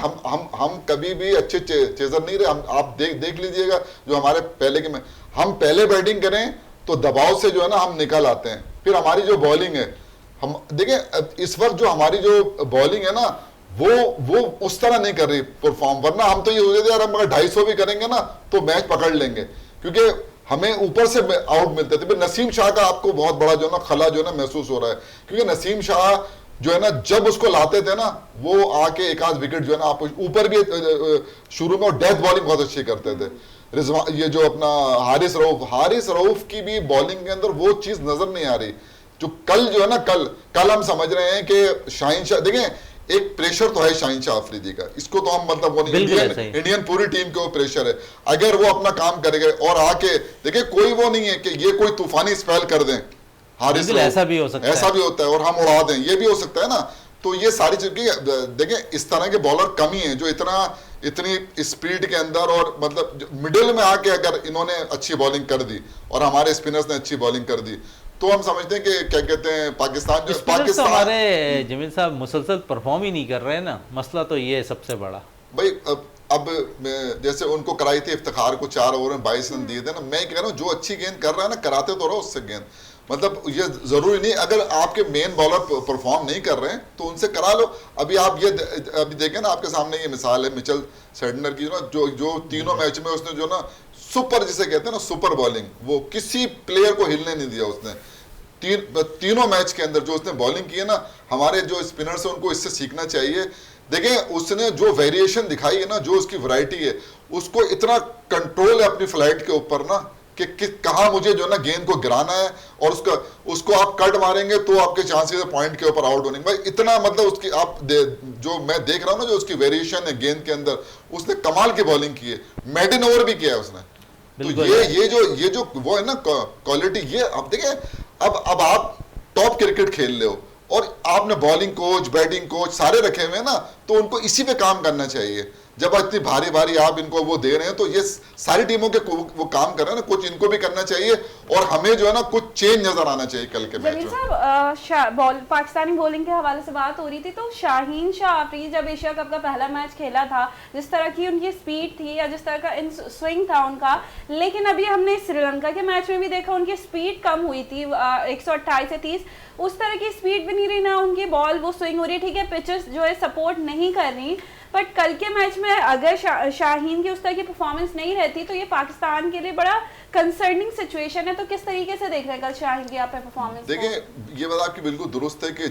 हम कभी भी अच्छे चेजर नहीं रहे। हम आप देख लीजिएगा जो हमारे पहले के में हम पहले बैटिंग करें तो दबाव से जो है ना हम निकल आते हैं। फिर हमारी जो बॉलिंग है, हम देखें इस वक्त जो हमारी जो बॉलिंग है ना वो उस तरह नहीं कर रही परफॉर्म, वरना हम तो ये सोचे थे यार हम अगर 250 भी करेंगे ना तो मैच पकड़ लेंगे, क्योंकि हमें ऊपर से आउट मिलते थे। फिर नसीम शाह का आपको बहुत बड़ा जो ना खला जो ना महसूस हो रहा है, क्योंकि नसीम शाह जो है ना जब उसको लाते थे ना वो आके एक आध विकेट जो है ना आप ऊपर भी शुरू में डेथ बॉलिंग बहुत अच्छी करते थे। रिजवान ये जो अपना हारिस रऊफ की भी बॉलिंग के अंदर वो चीज नजर नहीं आ रही जो कल जो है ना कल हम समझ रहे हैं कि शाहीन शाह देखें एक प्रेशर तो है शाहीन शाह अफरीदी का, इसको तो हम मतलब वो नहीं, इंडियन पूरी टीम के वो प्रेशर है। अगर वो अपना काम करेगा और आके देखिए कोई वो नहीं है कि ये कोई तूफानी स्पेल कर दें हारिस, ऐसा भी हो सकता है, ऐसा भी होता है और हम उड़ा दें, ये भी हो सकता है ना। तो ये सारी चीजें देखें इस तरह के बॉलर कम ही हैं जो इतनी स्पीड के अंदर और मतलब मिडिल में आके अगर इन्होंने अच्छी बॉलिंग कर दी और हमारे स्पिनर्स ने अच्छी बॉलिंग कर दी तो हम समझते हैं कि क्या कहते हैं पाकिस्तान तो हमारे जमील साहब मुसलसल परफॉर्म ही नहीं कर रहे हैं ना, मसला तो ये है सबसे बड़ा भाई। अब जैसे उनको कराई थी इफ्तिखार को 4 ओवर में 22 रन दिए थे ना, मैं कह रहा हूँ जो अच्छी गेंद कर रहा है ना कराते तो रहो उससे गेंद, मतलब ये जरूरी नहीं अगर आपके मेन बॉलर परफॉर्म नहीं कर रहे हैं तो उनसे करा लो। अभी आप ये अभी देखें ना आपके सामने ये मिसाल है मिचेल सेडनर की ना जो तीनों मैच में उसने जो ना सुपर जिसे कहते हैं ना सुपर बॉलिंग, वो किसी प्लेयर को हिलने नहीं दिया उसने। तीनों मैच के अंदर जो उसने बॉलिंग की है ना, हमारे जो स्पिनर्स हैं उनको इससे सीखना चाहिए। देखें उसने जो वेरिएशन दिखाई है ना, जो उसकी वैरायटी है, उसको इतना कंट्रोल है अपनी फ्लाइट के ऊपर ना कि कहाँ मुझे जो ना गेंद को गिराना है और उसको आप कट मारेंगे तो आपके चांसेस है पॉइंट के ऊपर आउट होने भाई। इतना मतलब उसकी आप जो मैं देख रहा हूँ ना जो उसकी वेरिएशन है गेंद के अंदर, उसने कमाल की बॉलिंग की है, मेडन ओवर भी किया है उसने। तो ये जो वो है ना क्वालिटी, ये आप देखें अब आप टॉप क्रिकेट खेल रहे हो और आपने बॉलिंग कोच बैटिंग कोच सारे रखे हुए हैं ना, तो उनको इसी पे काम करना चाहिए। जब इतनी भारी भारी आप इनको वो दे रहे हैं तो ये सारी टीमों के वो काम कर रहे हैं ना, कुछ इनको भी करना चाहिए और हमें जो है ना कुछ चेंज नजर आना चाहिए कल के मैच में। पाकिस्तानी बॉलिंग के हवाले से बात हो रही थी तो शाहीन शाह अफरीदी जब एशिया कप का पहला मैच खेला था, जिस तरह की उनकी स्पीड थी या जिस तरह का इन स्विंग था उनका, लेकिन अभी हमने श्रीलंका के मैच में भी देखा उनकी स्पीड कम हुई थी 128 से 30, उस तरह की स्पीड भी नहीं रही ना उनकी बॉल वो स्विंग हो रही है। ठीक है पिचेस जो है सपोर्ट नहीं कर रही, बट कल के मैच में अगर शाहीन की उस तरह की परफॉर्मेंस नहीं रहती तो ये पाकिस्तान के लिए बड़ा कंसर्निंग सिचुएशन है। तो किस तरीके से देख रहे हैं कल शाहीन की आप परफॉर्मेंस? देखिए ये बात आपकी बिल्कुल दुरुस्त है कि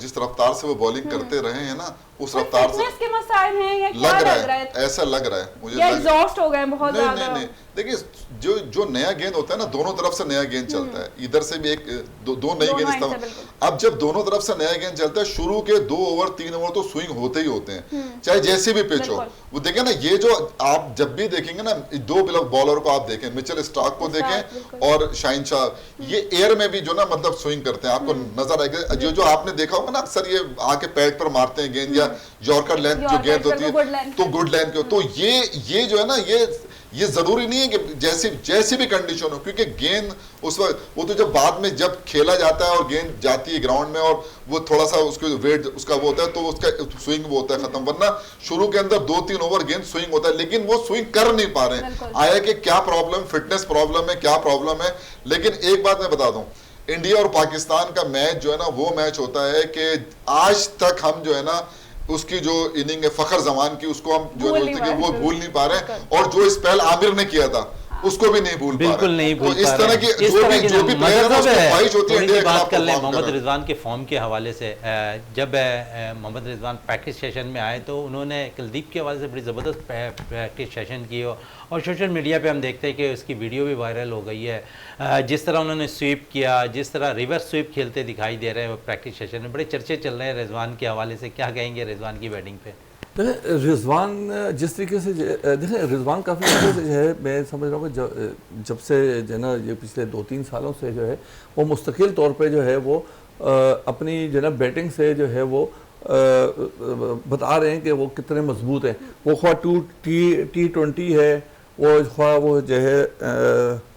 जिस रफ्तार से वो बॉलिंग करते रहे हैं ना, उस रफ्तार से के मसाइल हैं या क्या लग रहा है? ऐसा लग रहा है मुझे, या एग्जॉस्ट हो गए बहुत ज्यादा। नहीं देखिए जो नया गेंद होता है ना, दोनों तरफ से नया गेंद चलता है, इधर से भी एक दो नई गेंद इस्तेमाल। अब जब दोनों तरफ से नया गेंद चलता है, शुरू के 2 ओवर 3 ओवर तो स्विंग होते ही होते हैं, चाहे जैसे भी पिच हो। वो देखें ना, ये जो आप जब भी देखेंगे ना 2 बॉलर को आप देखें, मिचेल स्टार्क को देखें और शाहीन शाह, ये एयर में भी जो ना मतलब स्विंग करते हैं, आपको नजर आएगा। जो आपने देखा होगा ना अक्सर ये आके पैड पर मारते हैं गेंद, या यॉर्कर लेंथ जो गेंद होती है तो गुड लेंथ की। तो ये जो है ना ये जरूरी नहीं है कि जैसी भी कंडीशन हो, क्योंकि गेंद उस वक्त वो तो जब बाद में जब खेला जाता है और गेंद जाती है ग्राउंड में और वो थोड़ा सा उसके वेट उसका वो होता है तो उसका स्विंग वो होता है खत्म, वरना शुरू के अंदर 2-3 ओवर गेंद स्विंग होता है, लेकिन वो स्विंग कर नहीं पा रहे हैं। आया कि क्या प्रॉब्लम, फिटनेस प्रॉब्लम है, क्या प्रॉब्लम है। लेकिन एक बात मैं बता दूं, इंडिया और पाकिस्तान का मैच जो है ना वो मैच होता है कि आज तक हम जो है ना उसकी जो इनिंग है फखर जमान की, उसको हम जो वो भूल नहीं पा रहे हैं, और जो स्पेल आमिर ने किया था उसको भी नहीं भूल बिल्कुल नहीं भूल पा रहे। इस तरह की जो भी प्लेयर है उसको ख्वाहिश होती है इंडिया के बात कर लें खिलाफ मोहम्मद रिजवान के फॉर्म के हवाले से। जब मोहम्मद रिजवान प्रैक्टिस सेशन में आए तो उन्होंने कुलदीप के हवाले से बड़ी ज़बरदस्त प्रैक्टिस सेशन की और सोशल मीडिया पे हम देखते हैं कि उसकी वीडियो भी वायरल हो गई है। जिस तरह उन्होंने स्वीप किया, जिस तरह रिवर्स स्वीप खेलते दिखाई दे रहे हैं प्रैक्टिस सेशन में, बड़े चर्चे चल रहे हैं रिजवान के हवाले से। क्या कहेंगे रिजवान की बैटिंग पे? देखें रिजवान जिस तरीके से देखें रिजवान काफ़ी जो है मैं समझ रहा हूँ कि जब से जो है ना ये पिछले 2-3 सालों से जो है वो मुस्तकिल तौर पे जो है वो अपनी जो है ना बैटिंग से जो है वो बता रहे हैं कि वो कितने मजबूत हैं। वो ख्वाह T20 है, वो ख्वाह वो जो है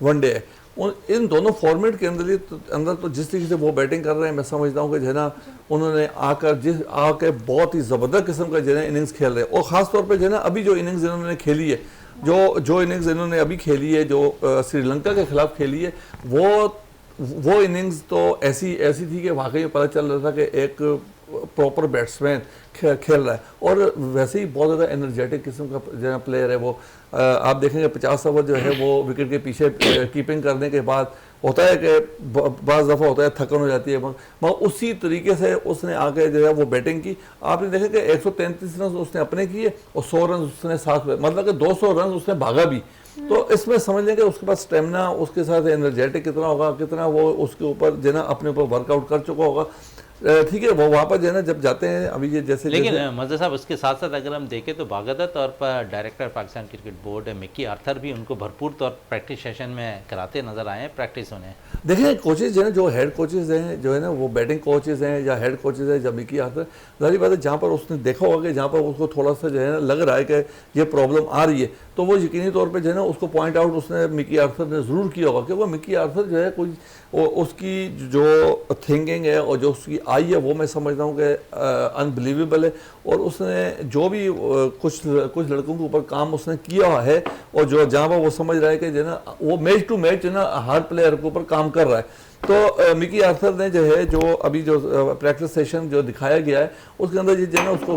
वनडे है, इन दोनों फॉर्मेट के अंदर तो जिस तरीके से वो बैटिंग कर रहे हैं, मैं समझता हूँ कि जो है ना उन्होंने आकर बहुत ही ज़बरदस्त किस्म का जो है इनिंग्स खेल रहे हैं। और ख़ास तौर पे जो है ना अभी जो इनिंग्स इन्होंने खेली है, जो इनिंग्स इन्होंने अभी खेली है, जो श्रीलंका के खिलाफ खेली है, वो इनिंग्स तो ऐसी थी कि वाकई पता चल रहा था कि एक प्रॉपर बैट्समैन खेल रहा है। और वैसे ही बहुत ज़्यादा एनर्जेटिक किस्म का जो प्लेयर है वो। आप देखेंगे 50 ओवर जो है वो विकेट के पीछे कीपिंग करने के बाद होता है कि बाज़ दफ़ा होता है थकन हो जाती है, मगर उसी तरीके से उसने आके जो है वो बैटिंग की। आपने देखा कि 133 रन उसने अपने किए और 100 रन उसने साथ में, मतलब कि 200 रन उसने भागा भी। तो इसमें समझ लें कि उसके पास स्टेमिना, उसके साथ एनर्जेटिक कितना होगा, कितना वो उसके ऊपर जो है ना अपने ऊपर वर्कआउट कर चुका होगा। ठीक है, वो वहाँ पर जो है ना जब जाते हैं अभी ये जैसे लेकिन मज़ा साहब उसके साथ साथ अगर हम देखें तो बाकायदा तौर पर director Pakistan cricket board Mickey Arthur भी उनको भरपूर तौर प्रैक्टिस सेशन में कराते नजर आए हैं, प्रैक्टिस होने। देखिए कोचेज जो है ना, जो हेड कोचेज हैं जो है ना, वो बैटिंग कोचेज हैं या हेड कोचेज हैं, जब मिकी आर्थर, जाहिर बात है जहाँ पर उसने देखा होगा कि जहाँ पर उसको थोड़ा सा जो है ना लग रहा है कि ये प्रॉब्लम आ रही है, तो वो यकीनी तौर पे जो है ना उसको पॉइंट आउट उसने मिकी आर्थर ने ज़रूर किया होगा कि वो मिकी आर्थर जो है कोई उसकी जो थिंकिंग है और जो उसकी आई है वो मैं समझता हूँ कि अनबिलीवेबल है। और उसने जो भी कुछ लड़कों के ऊपर काम उसने किया है और जो जहाँ पर वो समझ रहा है कि जो है ना वो मैच टू मैच जो है ना हर प्लेयर के ऊपर काम कर रहा है। तो मिकी आर्थर ने जो है जो अभी जो प्रैक्टिस सेशन जो दिखाया गया है उसके अंदर ये जो है ना उसको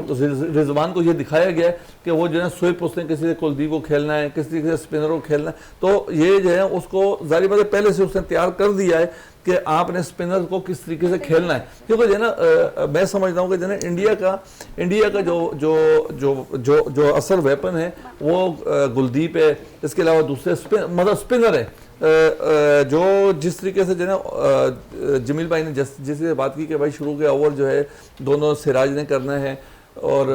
रिजवान को ये दिखाया गया है कि वो जो है स्विप उसने किसी से कुलदीप को खेलना है, किसी से स्पिनर को खेलना है। तो ये जो है उसको जाहिर बात है पहले से उसने तैयार कर दिया है कि आपने स्पिनर को किस तरीके से खेलना है, क्योंकि जो है ना मैं समझता हूँ कि जो है इंडिया का जो जो जो जो जो असल वेपन है वो कुलदीप है, इसके अलावा दूसरे स्पिनर है। जो जिस तरीके से जो है ना जमील भाई ने जिससे बात की कि भाई शुरू के ओवर जो है दोनों सिराज ने करना है और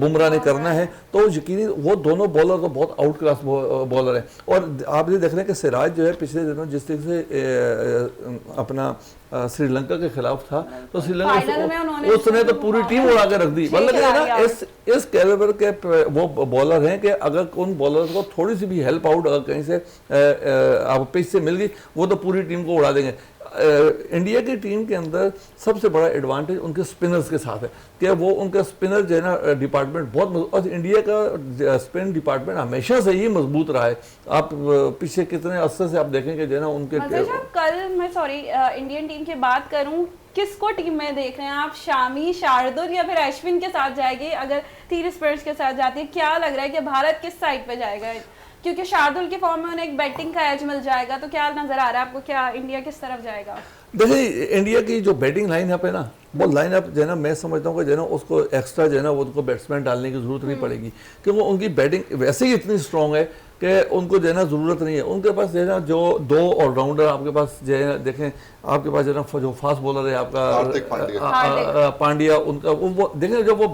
बुमराह ने करना है, तो यकीनी वो दोनों बॉलर तो बहुत आउट क्लास बॉलर है। और आप ये देख रहे हैं कि सिराज जो है पिछले दिनों जिस तरीके से अपना श्रीलंका के खिलाफ था, तो श्रीलंका उसने तो पूरी टीम उड़ा के रख दी। मतलब ना इस कैलिबर के वो बॉलर हैं कि अगर उन बॉलर को थोड़ी सी भी हेल्प आउट अगर कहीं से आप पिच से मिल गई वो तो पूरी टीम को उड़ा देंगे। इंडिया की टीम के अंदर सबसे बड़ा एडवांटेज उनके स्पिनर्स के साथ है कि वो उनका स्पिनर जो है ना डिपार्टमेंट बहुत मजबूत, और इंडिया का स्पिन डिपार्टमेंट हमेशा से ही मजबूत रहा है। आप पीछे कितने अरसे से आप देखेंगे जो है ना उनके कल मैं इंडियन टीम की बात करूं, किसको टीम में देख रहे हैं आप? शामी, शार्दुल या फिर अश्विन के साथ जाएगी? अगर 3 स्पिनर्स के साथ जाती है, क्या लग रहा है कि भारत किस साइड पे जाएगा? क्योंकि शार्दुल के फॉर्म में उन्हें एक बैटिंग का एज मिल जाएगा, तो क्या नजर आ रहा है आपको, क्या इंडिया किस तरफ जाएगा? देखिए इंडिया की जो बैटिंग लाइनअप है ना, वो लाइनअप जो है ना मैं समझता हूँ कि जो है ना उसको एक्स्ट्रा जो है ना वो उनको बैट्समैन डालने की जरूरत नहीं पड़ेगी, क्योंकि उनकी बैटिंग वैसे ही इतनी स्ट्रॉन्ग है कि उनको जो है ना ज़रूरत नहीं है। उनके पास जो है ना जो 2 ऑलराउंडर आपके पास जो है देखें, आपके पास जो है ना जो फास्ट बॉलर है आपका पांड्या, उनका वो देखें जब वो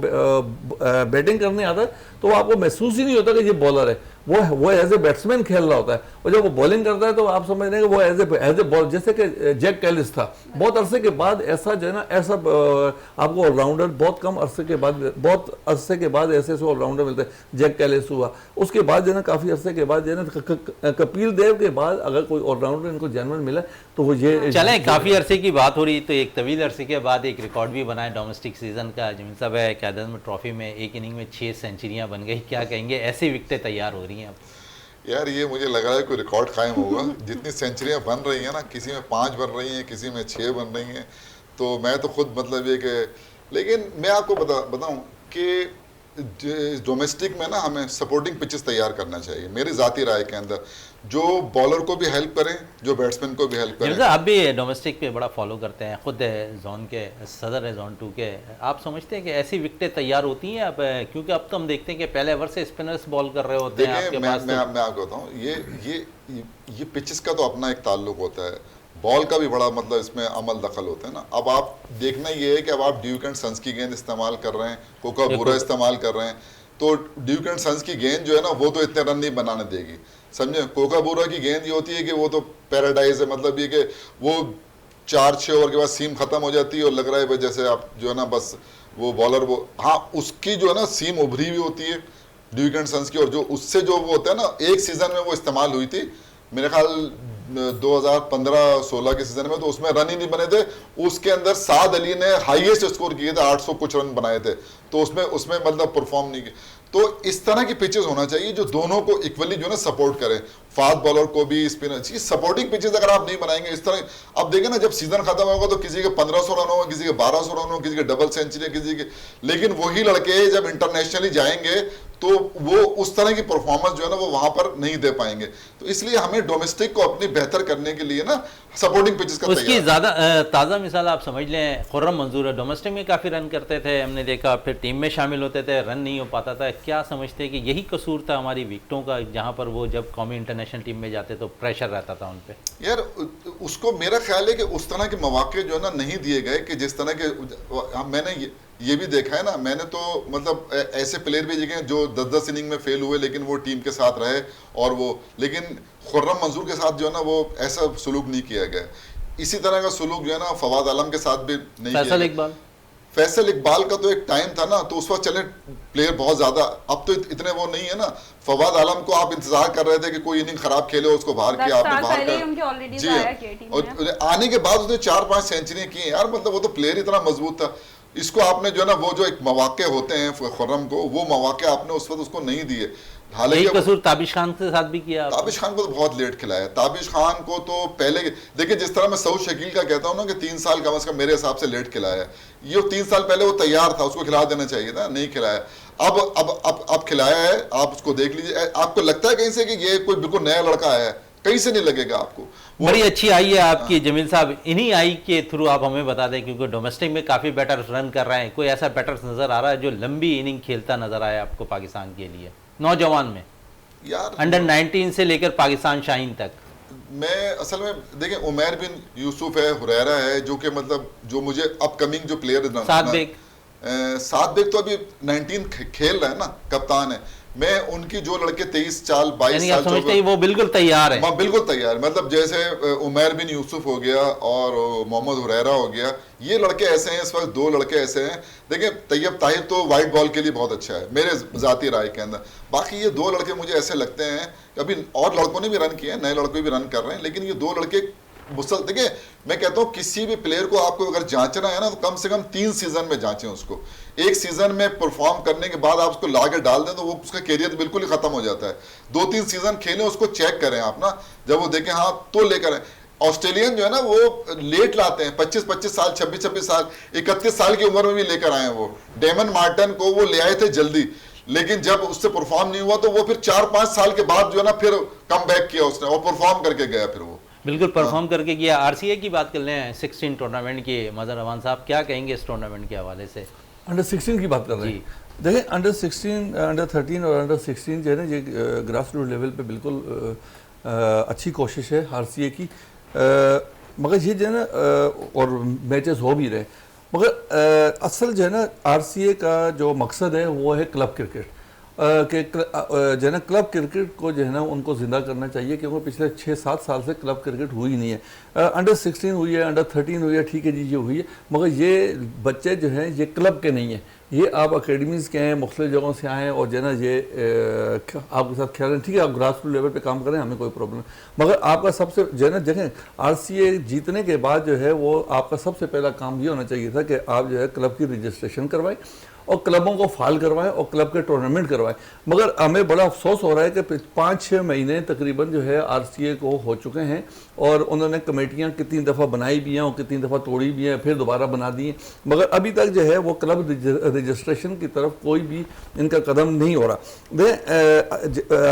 बैटिंग करने आता है तो आपको महसूस ही नहीं होता कि ये बॉलर है, वो एज ए बैट्समैन खेल रहा होता है। और जब वो बॉलिंग करता है तो आप समझ रहे हैं कि वो एज ए बॉल, जैसे कि जैक कैलिस था, बहुत अरसे के बाद ऐसा जो है ना ऐसा आपको ऑलराउंडर बहुत कम अरसे के बाद ऐसे ऑलराउंडर मिलते हैं। जैक कैलिस हुआ, उसके बाद जो है ना काफ़ी अरसे के बाद जो है ना कपिल देव के बाद अगर कोई ऑलराउंडर इनको जेन्युइन मिला तो वो ये चलें। काफ़ी अरसे की बात हो रही, तो एक तवील अरसे के बाद एक रिकॉर्ड भी बनाए डोमेस्टिक सीजन का। जमीन साहब है क़यादत में ट्रॉफी में एक इनिंग में 6 सेंचुरियाँ बन गई, क्या कहेंगे? ऐसी विकेटें तैयार हो रही हैं अब। यार ये मुझे लग रहा है कोई रिकॉर्ड कायम होगा। जितनी सेंचुरियाँ बन रही हैं ना, किसी में 5 बन रही हैं, किसी में 6 बन रही हैं, तो मैं तो खुद मतलब ये कि, लेकिन मैं आपको बताऊं कि डोमेस्टिक में ना हमें सपोर्टिंग पिचेस तैयार करना चाहिए मेरी ज़ाती राय के अंदर, जो बॉलर को भी हेल्प करें, जो बैट्समैन को भी हेल्प करें। आप भी डोमेस्टिक पे बड़ा फॉलो करते हैं, खुद जोन के सदर है जोन 2 के, आप समझते हैं कि ऐसी विकेटें तैयार होती हैं अब? क्योंकि अब तो हम देखते हैं कि पहले ओवर से स्पिनर्स बॉल कर रहे होते हैं आपके पास। मैं आपको बताऊँ, ये पिचेस का तो अपना एक ताल्लुक होता है, बॉल का भी बड़ा मतलब इसमें अमल दखल होता है ना। अब आप देखना ये है कि अब आप ड्यूक एंड सन्स की गेंद इस्तेमाल कर रहे हैं, कोकाबूरा इस्तेमाल कर रहे हैं, तो ड्यूक एंड सन्स की गेंद जो है ना वो तो इतने रन नहीं बनाने देगी, समझे। कोकाबूरा की गेंद ये होती है कि वो तो पैराडाइज है, मतलब ये कि वो 4-6 ओवर के बाद सीम खत्म हो जाती है और लग रहा है जैसे आप जो है ना बस वो बॉलर वो, हाँ उसकी जो है ना सीम उभरी हुई होती है ड्यूक एंड सन्स की, और जो उससे जो वो होता है ना एक सीजन में वो इस्तेमाल हुई थी मेरे ख्याल 2015-16 के सीजन में, तो उसमें रन ही नहीं बने थे। उसके अंदर साद अली ने हाईएस्ट स्कोर किए थे, 800 कुछ रन बनाए थे, तो उसमें मतलब परफॉर्म नहीं किया। तो इस तरह की पिचेस होना चाहिए जो दोनों को इक्वली जो है ना सपोर्ट करें। फास्ट बॉलर को भी स्पिनर, सपोर्टिंग पिचेस अगर आप नहीं बनाएंगे इस तरह। अब देखें ना, जब सीजन खत्म होगा तो किसी के 1500 रन हो, किसी के 1200 रन हो, किसी के डबल सेंचुरी, किसी के, लेकिन वही लड़के जब इंटरनेशनली जाएंगे तो वो उस तरह की परफॉर्मेंस जो है ना वो वहां पर नहीं दे पाएंगे। तो इसलिए हमें डोमेस्टिक को अपनी बेहतर करने के लिए ना सपोर्टिंग पिचेस का उसकी ज़्यादा ताज़ा मिसाल आप समझ लें, खुर्रम मंजूर है, डोमेस्टिक में काफ़ी रन करते थे, हमने देखा, फिर टीम में शामिल होते थे, रन नहीं हो पाता था। क्या समझते हैं कि यही कसूर था हमारी विकेटों का, जहाँ पर वो जब कौमी इंटरनेशनल टीम में जाते तो प्रेशर रहता था उन पर? यार उसको मेरा ख्याल है कि उस तरह के मौके जो है ना नहीं दिए गए कि जिस तरह के मैंने ये भी देखा है ना, मैंने तो मतलब ऐसे प्लेयर भी देखे हैं जो 10-10 इनिंग में फेल हुए लेकिन वो टीम के साथ रहे, और वो, लेकिन खुर्रम मंजूर के साथ जो है ना वो ऐसा सुलूक नहीं किया गया। इसी तरह का सुलूक जो है ना फवाद आलम के साथ भी नहीं किया। फैसल इकबाल का तो एक टाइम था ना, तो उस वक्त चले प्लेयर बहुत ज्यादा, अब तो इतने वो नहीं है ना। फवाद आलम को आप इंतजार कर रहे थे कि कोई इनिंग खराब खेले, उसको बाहर किया, आपने बाहर कर, जी, और आने के बाद उसने 4-5 सेंचुरी की यार, मतलब वो तो प्लेयर इतना मजबूत था। इसको आपने जो है ना वो जो एक मौके होते हैं खुर्रम को, वो मौके आपने उस वक्त उसको नहीं दिए। हालांकि कसूर ताबिश खान के साथ भी किया। ताबिश खान को तो बहुत लेट खिलाया। ताबिश खान को तो पहले देखिए, जिस तरह मैं सऊद शकील का कहता हूँ ना कि 3 साल कम से कम मेरे हिसाब से लेट खिलाया। ये 3 साल पहले वो तैयार था, उसको खिला देना चाहिए था, नहीं खिलाया। अब खिलाया है, आप उसको देख लीजिए। आपको लगता है कहीं से कि ये कोई बिल्कुल नया लड़का है? कहीं से नहीं लगेगा आपको। बड़ी अच्छी आई है आपकी जमील साहब, इन्हीं आई के थ्रू आप हमें बता दें, क्योंकि डोमेस्टिक में काफ़ी बैटर रन कर रहे हैं, कोई ऐसा बैटर नज़र आ रहा है जो लंबी इनिंग खेलता नज़र आया आपको पाकिस्तान के लिए नौजवान में, यार अंडर 19 से लेकर पाकिस्तान शाहीन तक? मैं असल में देखें, उमैर बिन यूसुफ है, हुरैरा है, जो कि मतलब जो मुझे अपकमिंग जो प्लेयर सात बेग तो अभी 19 खेल रहा है ना, कप्तान है। मैं उनकी जो लड़के 23 साल 22 साल समझते हैं वो बिल्कुल तैयार है। बिल्कुल तैयार, मतलब जैसे उमैर बिन यूसुफ हो गया और मोहम्मद हुरैरा हो गया, ये लड़के ऐसे हैं। इस वक्त 2 लड़के ऐसे हैं। देखिए तैयब ताहिर तो वाइट बॉल के लिए बहुत अच्छा है मेरे जाती राय के अंदर। बाकी ये 2 लड़के मुझे ऐसे लगते हैं, अभी और लड़कों ने भी रन किए हैं, नए लड़के भी रन कर रहे हैं, लेकिन ये 2 लड़के मुसल। देखिए मैं कहता हूँ किसी भी प्लेयर को आपको अगर जांचना है ना, तो कम से कम 3 सीजन में जांचें उसको। एक सीजन में परफॉर्म करने के बाद आप उसको लाके डाल दें तो वो उसका कैरियर बिल्कुल ही खत्म हो जाता है। 2-3 सीजन खेलें, उसको चेक करें आप ना, जब वो देखें हाँ तो लेकर आए। ऑस्ट्रेलियन जो है ना वो लेट लाते हैं, 25-25 साल, 26-26 साल, 31 साल की उम्र में भी लेकर आए हैं। वो डेमन मार्टिन को वो ले आए थे जल्दी, लेकिन जब उससे परफॉर्म नहीं हुआ तो वो फिर 4-5 साल के बाद जो है ना फिर कम बैक किया उसने और परफॉर्म करके गया। फिर वो बिल्कुल परफॉर्म करके किया। आरसीए की बात कर लें, 16 टूर्नामेंट की, मजहर रहमान साहब क्या कहेंगे इस टूर्नामेंट के हवाले से? अंडर 16 की बात कर रहे हैं। देखिए अंडर 16, अंडर 13 और अंडर 16 जो है ना, ये ग्रास रूट लेवल पे बिल्कुल अच्छी कोशिश है आरसीए की। मगर ये जो है ना, और मैचेस हो भी रहे, मगर असल जो है ना आरसीए का जो मकसद है वो है क्लब क्रिकेट के जो है ना, क्लब क्रिकेट को जो है ना उनको ज़िंदा करना चाहिए, क्योंकि पिछले 6-7 साल से क्लब क्रिकेट हुई नहीं है। अंडर 16 हुई है, अंडर 13 हुई है, ठीक है जी, ये हुई है, मगर ये बच्चे जो हैं ये क्लब के नहीं हैं, ये आप अकेडमीज़ के हैं, मुख्तलिफ जगहों से आए हैं, और जो है ना ये आपके साथ खेल रहे हैं, ठीक है, आप ग्रास रूट लेवल पे काम करें, हमें कोई प्रॉब्लम नहीं। मगर आपका सबसे जो है ना, देखें आरसीए जीतने के बाद जो है वो आपका सबसे पहला काम ये होना चाहिए था कि आप जो है क्लब की रजिस्ट्रेशन करवाएं और क्लबों को फाल करवाएं और क्लब के टूर्नामेंट करवाएं। मगर हमें बड़ा अफसोस हो रहा है कि 5-6 महीने तकरीबन जो है आरसीए को हो चुके हैं, और उन्होंने कमेटियां कितनी दफ़ा बनाई भी हैं और कितनी दफ़ा तोड़ी भी हैं, फिर दोबारा बना दी हैं, मगर अभी तक जो है वो क्लब रजिस्ट्रेशन की तरफ कोई भी इनका कदम नहीं हो रहा।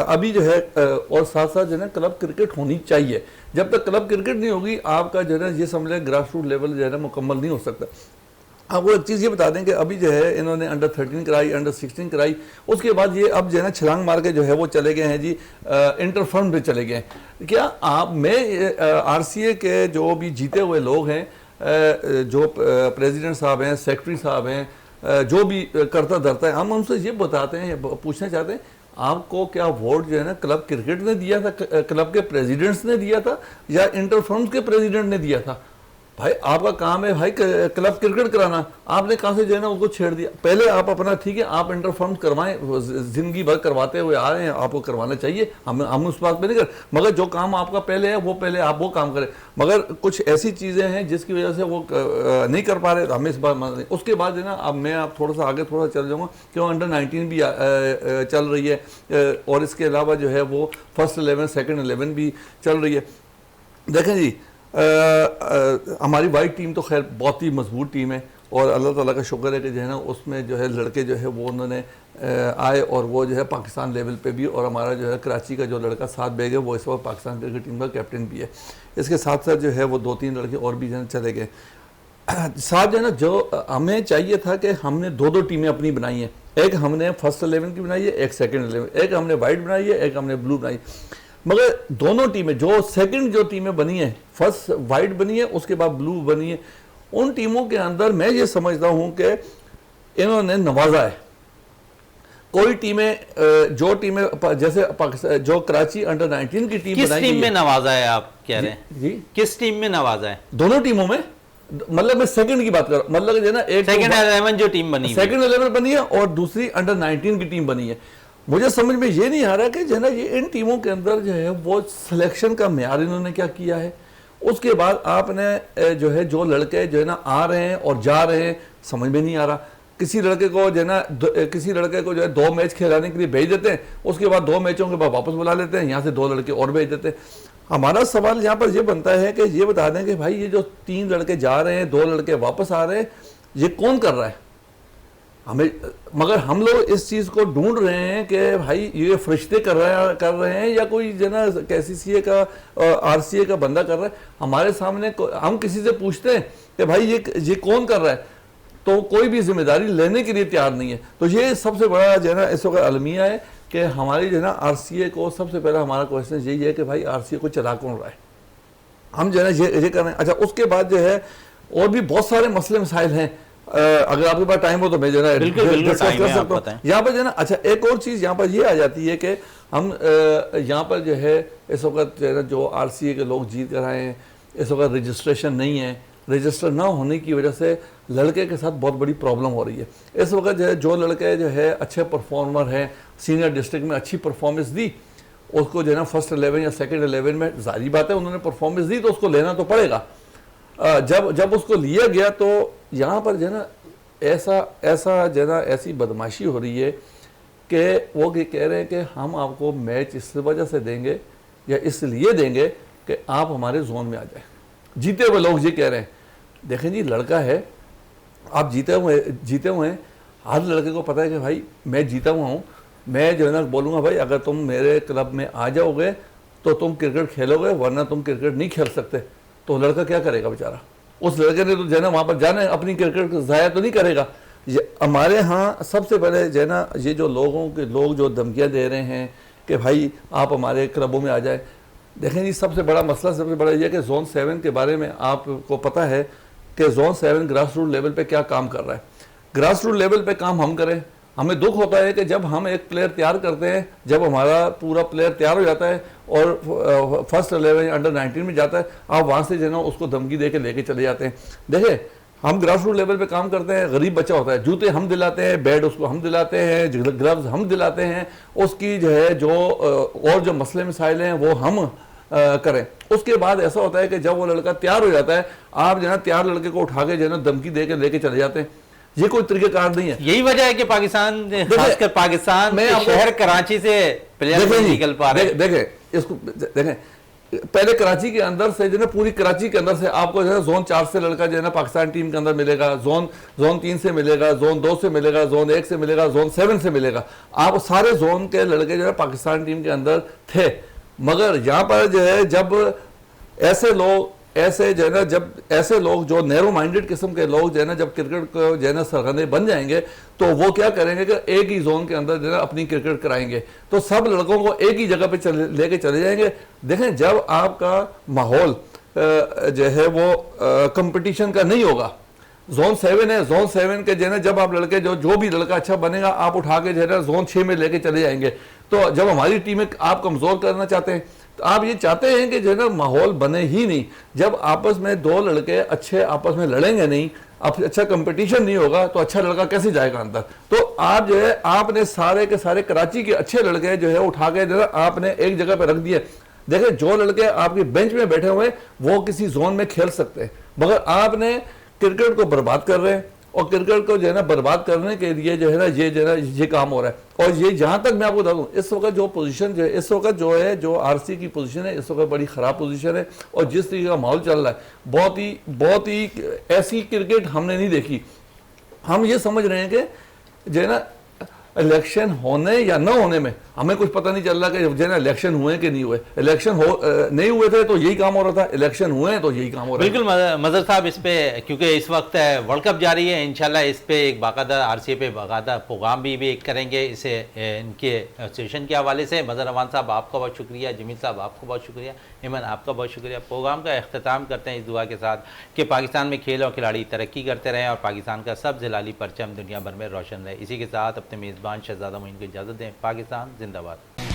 अभी जो है और साथ साथ जो है क्लब क्रिकेट होनी चाहिए। जब तक क्लब क्रिकेट नहीं होगी आपका जो है ये समझ लें ग्रास रूट लेवल जो है मुकम्मल नहीं हो सकता। आपको एक चीज़ ये बता दें कि अभी जो है इन्होंने अंडर 13 कराई, अंडर 16 कराई, उसके बाद ये अब जो है ना छलांग मार के जो है वो चले गए हैं जी इंटर फर्म पे चले गए हैं। क्या आरसीए के जो भी जीते हुए लोग हैं, जो प्रेसिडेंट साहब हैं, सेक्रेटरी साहब हैं, जो भी करता धरता है, हम उनसे ये बताते हैं, पूछना चाहते हैं आपको क्या वोट जो है ना क्लब क्रिकेट ने दिया था, क्लब के प्रेसिडेंट्स ने दिया था, या इंटर फर्म्स के प्रेसिडेंट ने दिया था? भाई आपका काम है भाई क्लब क्रिकेट कराना, आपने कहाँ से जो है ना उसको छेड़ दिया। पहले आप अपना ठीक है आप इंटरफॉर्म करवाएं, जिंदगी भर करवाते हुए आ रहे हैं, आपको करवाना चाहिए, हम उस बात पे नहीं कर, मगर जो काम आपका पहले है वो पहले आप वो काम करें। मगर कुछ ऐसी चीज़ें हैं जिसकी वजह से वो नहीं कर पा रहे, हमें इस बात नहीं। उसके बाद जो ना अब मैं आप थोड़ा सा आगे थोड़ा चल जाऊँगा, क्यों अंडर 19 भी चल रही है और इसके अलावा जो है वो फर्स्ट 11 सेकेंड 11 भी चल रही है। देखें जी हमारी वाइट टीम तो खैर बहुत ही मजबूत टीम है और अल्लाह ताला का शुक्र है कि जो है ना उसमें जो है लड़के जो है वो उन्होंने आए और वो जो है पाकिस्तान लेवल पे भी, और हमारा जो है कराची का जो लड़का साथ बेग है वो इस वक्त पाकिस्तान क्रिकेट टीम का कैप्टन भी है। इसके साथ साथ जो है वो 2-3 लड़के और भी जो है चले गए साथ। जो है ना जो हमें चाहिए था कि हमने 2-2 टीमें अपनी बनाई हैं, एक हमने फर्स्ट 11 की बनाई है, एक सेकेंड 11, एक हमने वाइट बनाई है, एक हमने ब्लू बनाई। मगर दोनों टीमें जो सेकंड जो टीमें बनी है, फर्स्ट वाइट बनी है उसके बाद ब्लू बनी है, उन टीमों के अंदर मैं ये समझता हूं कि इन्होंने नवाजा है। कोई टीमें जो टीमें जैसे पाकिस्तान जो कराची अंडर 19 की टीम किस टीम में नवाजा है आप कह रहे हैं? जी किस टीम में नवाजा है? दोनों टीमों में, मतलब मैं सेकंड की बात कर रहा हूं, मतलब जो है ना एक सेकंड 11 जो टीम बनी, सेकंड 11 बनी है और दूसरी अंडर 19 की टीम बनी है। मुझे समझ में ये नहीं आ रहा कि जो है ना ये इन टीमों के अंदर जो है वो सिलेक्शन का म्यार इन्होंने क्या किया है। उसके बाद आपने जो है जो लड़के जो है ना आ रहे हैं और जा रहे हैं समझ में नहीं आ रहा। किसी लड़के को जो है ना किसी लड़के को जो है 2 मैच खिलाने के लिए भेज देते हैं, उसके बाद 2 मैचों के बाद वापस बुला लेते हैं, यहाँ से 2 लड़के और भेज देते हैं। हमारा सवाल यहाँ पर ये बनता है कि ये बता दें कि भाई ये जो 3 लड़के जा रहे हैं 2 लड़के वापस आ रहे हैं, ये कौन कर रहा है हमें। मगर हम लोग इस चीज़ को ढूंढ रहे हैं कि भाई ये फरिश्ते कर रहे हैं या कोई जो ना KCCA का RCA का बंदा कर रहा है। हमारे सामने हम किसी से पूछते हैं कि भाई ये कौन कर रहा है, तो कोई भी जिम्मेदारी लेने के लिए तैयार नहीं है। तो ये सबसे बड़ा जो है ना इस वक्त अलमिया है कि हमारी जो है ना RCA को सबसे पहला हमारा क्वेश्चन यही है कि भाई RCA को चला कौन रहा है, हम जो है ना ये कर रहे हैं। अच्छा उसके बाद जो है और भी बहुत सारे मसले मसाइल हैं, अगर आपके पास टाइम हो तो मैं जो है डिस्कस कर सकता हूँ यहाँ पर जो है ना। अच्छा एक और चीज़ यहाँ पर ये आ जाती है कि हम यहाँ पर जो है इस वक्त जो है ना जो RCA के लोग जीत कर आए हैं, इस वक्त रजिस्ट्रेशन नहीं है, रजिस्टर ना होने की वजह से लड़के के साथ बहुत बड़ी प्रॉब्लम हो रही है। इस वक्त जो लड़के जो है अच्छे परफॉर्मर हैं, सीनियर डिस्ट्रिक्ट में अच्छी परफॉर्मेंस दी, उसको जो है ना फर्स्ट 11 या सेकेंड 11 में जाहिर बात है उन्होंने परफॉर्मेंस दी तो उसको लेना तो पड़ेगा। जब उसको लिया गया तो यहाँ पर जो है ना ऐसा जो है ना ऐसी बदमाशी हो रही है कि वो कह रहे हैं कि हम आपको मैच इस वजह से देंगे या इसलिए देंगे कि आप हमारे जोन में आ जाए। जीते हुए लोग ये कह रहे हैं। देखें जी लड़का है, आप जीते हुए हैं, हर लड़के को पता है कि भाई मैं जीता हुआ हूँ, मैं जो है ना बोलूँगा भाई अगर तुम मेरे क्लब में आ जाओगे तो तुम क्रिकेट खेलोगे, वरना तुम क्रिकेट नहीं खेल सकते। तो लड़का क्या करेगा बेचारा, उस लड़के ने तो जो है ना वहाँ पर जाना है, अपनी क्रिकेट ज़ाया तो नहीं करेगा। हमारे यहाँ सबसे पहले जो है ना ये जो लोग जो धमकियाँ दे रहे हैं कि भाई आप हमारे क्लबों में आ जाए। देखें जी सबसे बड़ा मसला सबसे बड़ा ये कि जोन 7 के बारे में आपको पता है कि जोन 7 ग्रास रूट लेवल पे क्या काम कर रहा है। ग्रास रूट लेवल पे काम हम करें, हमें दुख होता है कि जब हम एक प्लेयर तैयार करते हैं, जब हमारा पूरा प्लेयर तैयार हो जाता है और फर्स्ट 11 अंडर 19 में जाता है, आप वहाँ से जो है ना उसको धमकी दे के लेके चले जाते हैं। देखें हम ग्रास रूट लेवल पे काम करते हैं, गरीब बच्चा होता है, जूते हम दिलाते हैं, बैट उसको हम दिलाते हैं, ग्लव्स हम दिलाते हैं, उसकी जो है जो और जो मसले मसाइल हैं वो हम करें। उसके बाद ऐसा होता है कि जब वो लड़का तैयार हो जाता है, आप जो है ना तैयार लड़के को उठा के जो है ना धमकी दे के लेके चले जाते हैं। ये कोई तरीकेकार नहीं है। यही वजह है कि पाकिस्तान खासकर पाकिस्तान में शहर कराची से प्लेयर नहीं निकल पा रहे। देखें इसको देखें, पहले कराची के अंदर से जो है पूरी कराची के अंदर से आपको जो है जोन 4 से लड़का जो है ना पाकिस्तान टीम के अंदर मिलेगा, जोन 3 से मिलेगा, जोन 2 से मिलेगा, जोन 1 से मिलेगा, जोन 7 से मिलेगा। आप सारे जोन के लड़के जो है पाकिस्तान टीम के अंदर थे। मगर यहाँ पर जो है जब ऐसे लोग जो नैरो माइंडेड किस्म के लोग जो है ना जब क्रिकेट को जो है ना सरगर्दे बन जाएंगे तो वो क्या करेंगे कि एक ही जोन के अंदर जो है अपनी क्रिकेट कराएंगे, तो सब लड़कों को एक ही जगह पे लेके चले जाएंगे। देखें जब आपका माहौल जो है वो कंपटीशन का नहीं होगा, जोन 7 है, जोन 7 के जो है ना, जब आप लड़के जो भी लड़का अच्छा बनेगा आप उठा के जो है ना जोन 6 में लेके चले जाएंगे। तो जब हमारी टीमें आप कमजोर करना चाहते हैं तो आप ये चाहते हैं कि जो है ना माहौल बने ही नहीं। जब आपस में दो लड़के अच्छे आपस में लड़ेंगे नहीं, अब अच्छा कंपटीशन नहीं होगा तो अच्छा लड़का कैसे जाएगा अंदर। तो आप जो है आपने सारे के सारे कराची के अच्छे लड़के जो है उठा के जो है आपने एक जगह पे रख दिए। देखिए जो लड़के आपके बेंच में बैठे हुए वो किसी जोन में खेल सकते हैं, मगर आपने क्रिकेट को बर्बाद कर रहे हैं और क्रिकेट को जो है ना बर्बाद करने के लिए जो है ना ये काम हो रहा है। और ये जहां तक मैं आपको बता दूं, इस वक्त जो पोजीशन जो है इस वक्त जो आरसी की पोजीशन है इस वक्त बड़ी ख़राब पोजीशन है। और जिस तरीके का माहौल चल रहा है बहुत ही ऐसी क्रिकेट हमने नहीं देखी। हम ये समझ रहे हैं कि जो है ना इलेक्शन होने या न होने में हमें कुछ पता नहीं चल रहा कि जो है ना इलेक्शन हुए कि नहीं हुए। इलेक्शन नहीं हुए थे तो यही काम हो रहा था, इलेक्शन हुए हैं तो यही काम हो रहा है। बिल्कुल मजहर साहब, इस पे क्योंकि इस वक्त वर्ल्ड कप जारी है, इंशाल्लाह इस पे एक बाकायदा आरसीए पे बाकायदा प्रोग्राम भी एक करेंगे इसे इनके एसोसिएशन के हवाले से। मजहर अमान साहब आपका बहुत शुक्रिया, जमील साहब आपको बहुत शुक्रिया, इमन आपका बहुत शुक्रिया। प्रोग्राम का अख्ताम करते हैं इस दुआ के साथ कि पाकिस्तान में खेल और खिलाड़ी तरक्की करते रहें और पाकिस्तान का सब जलाली परचम दुनिया भर में रोशन रहे। इसी के साथ अपने मेज़बान शहजादा मोइन को इजाज़त दें। पाकिस्तान जिंदाबाद।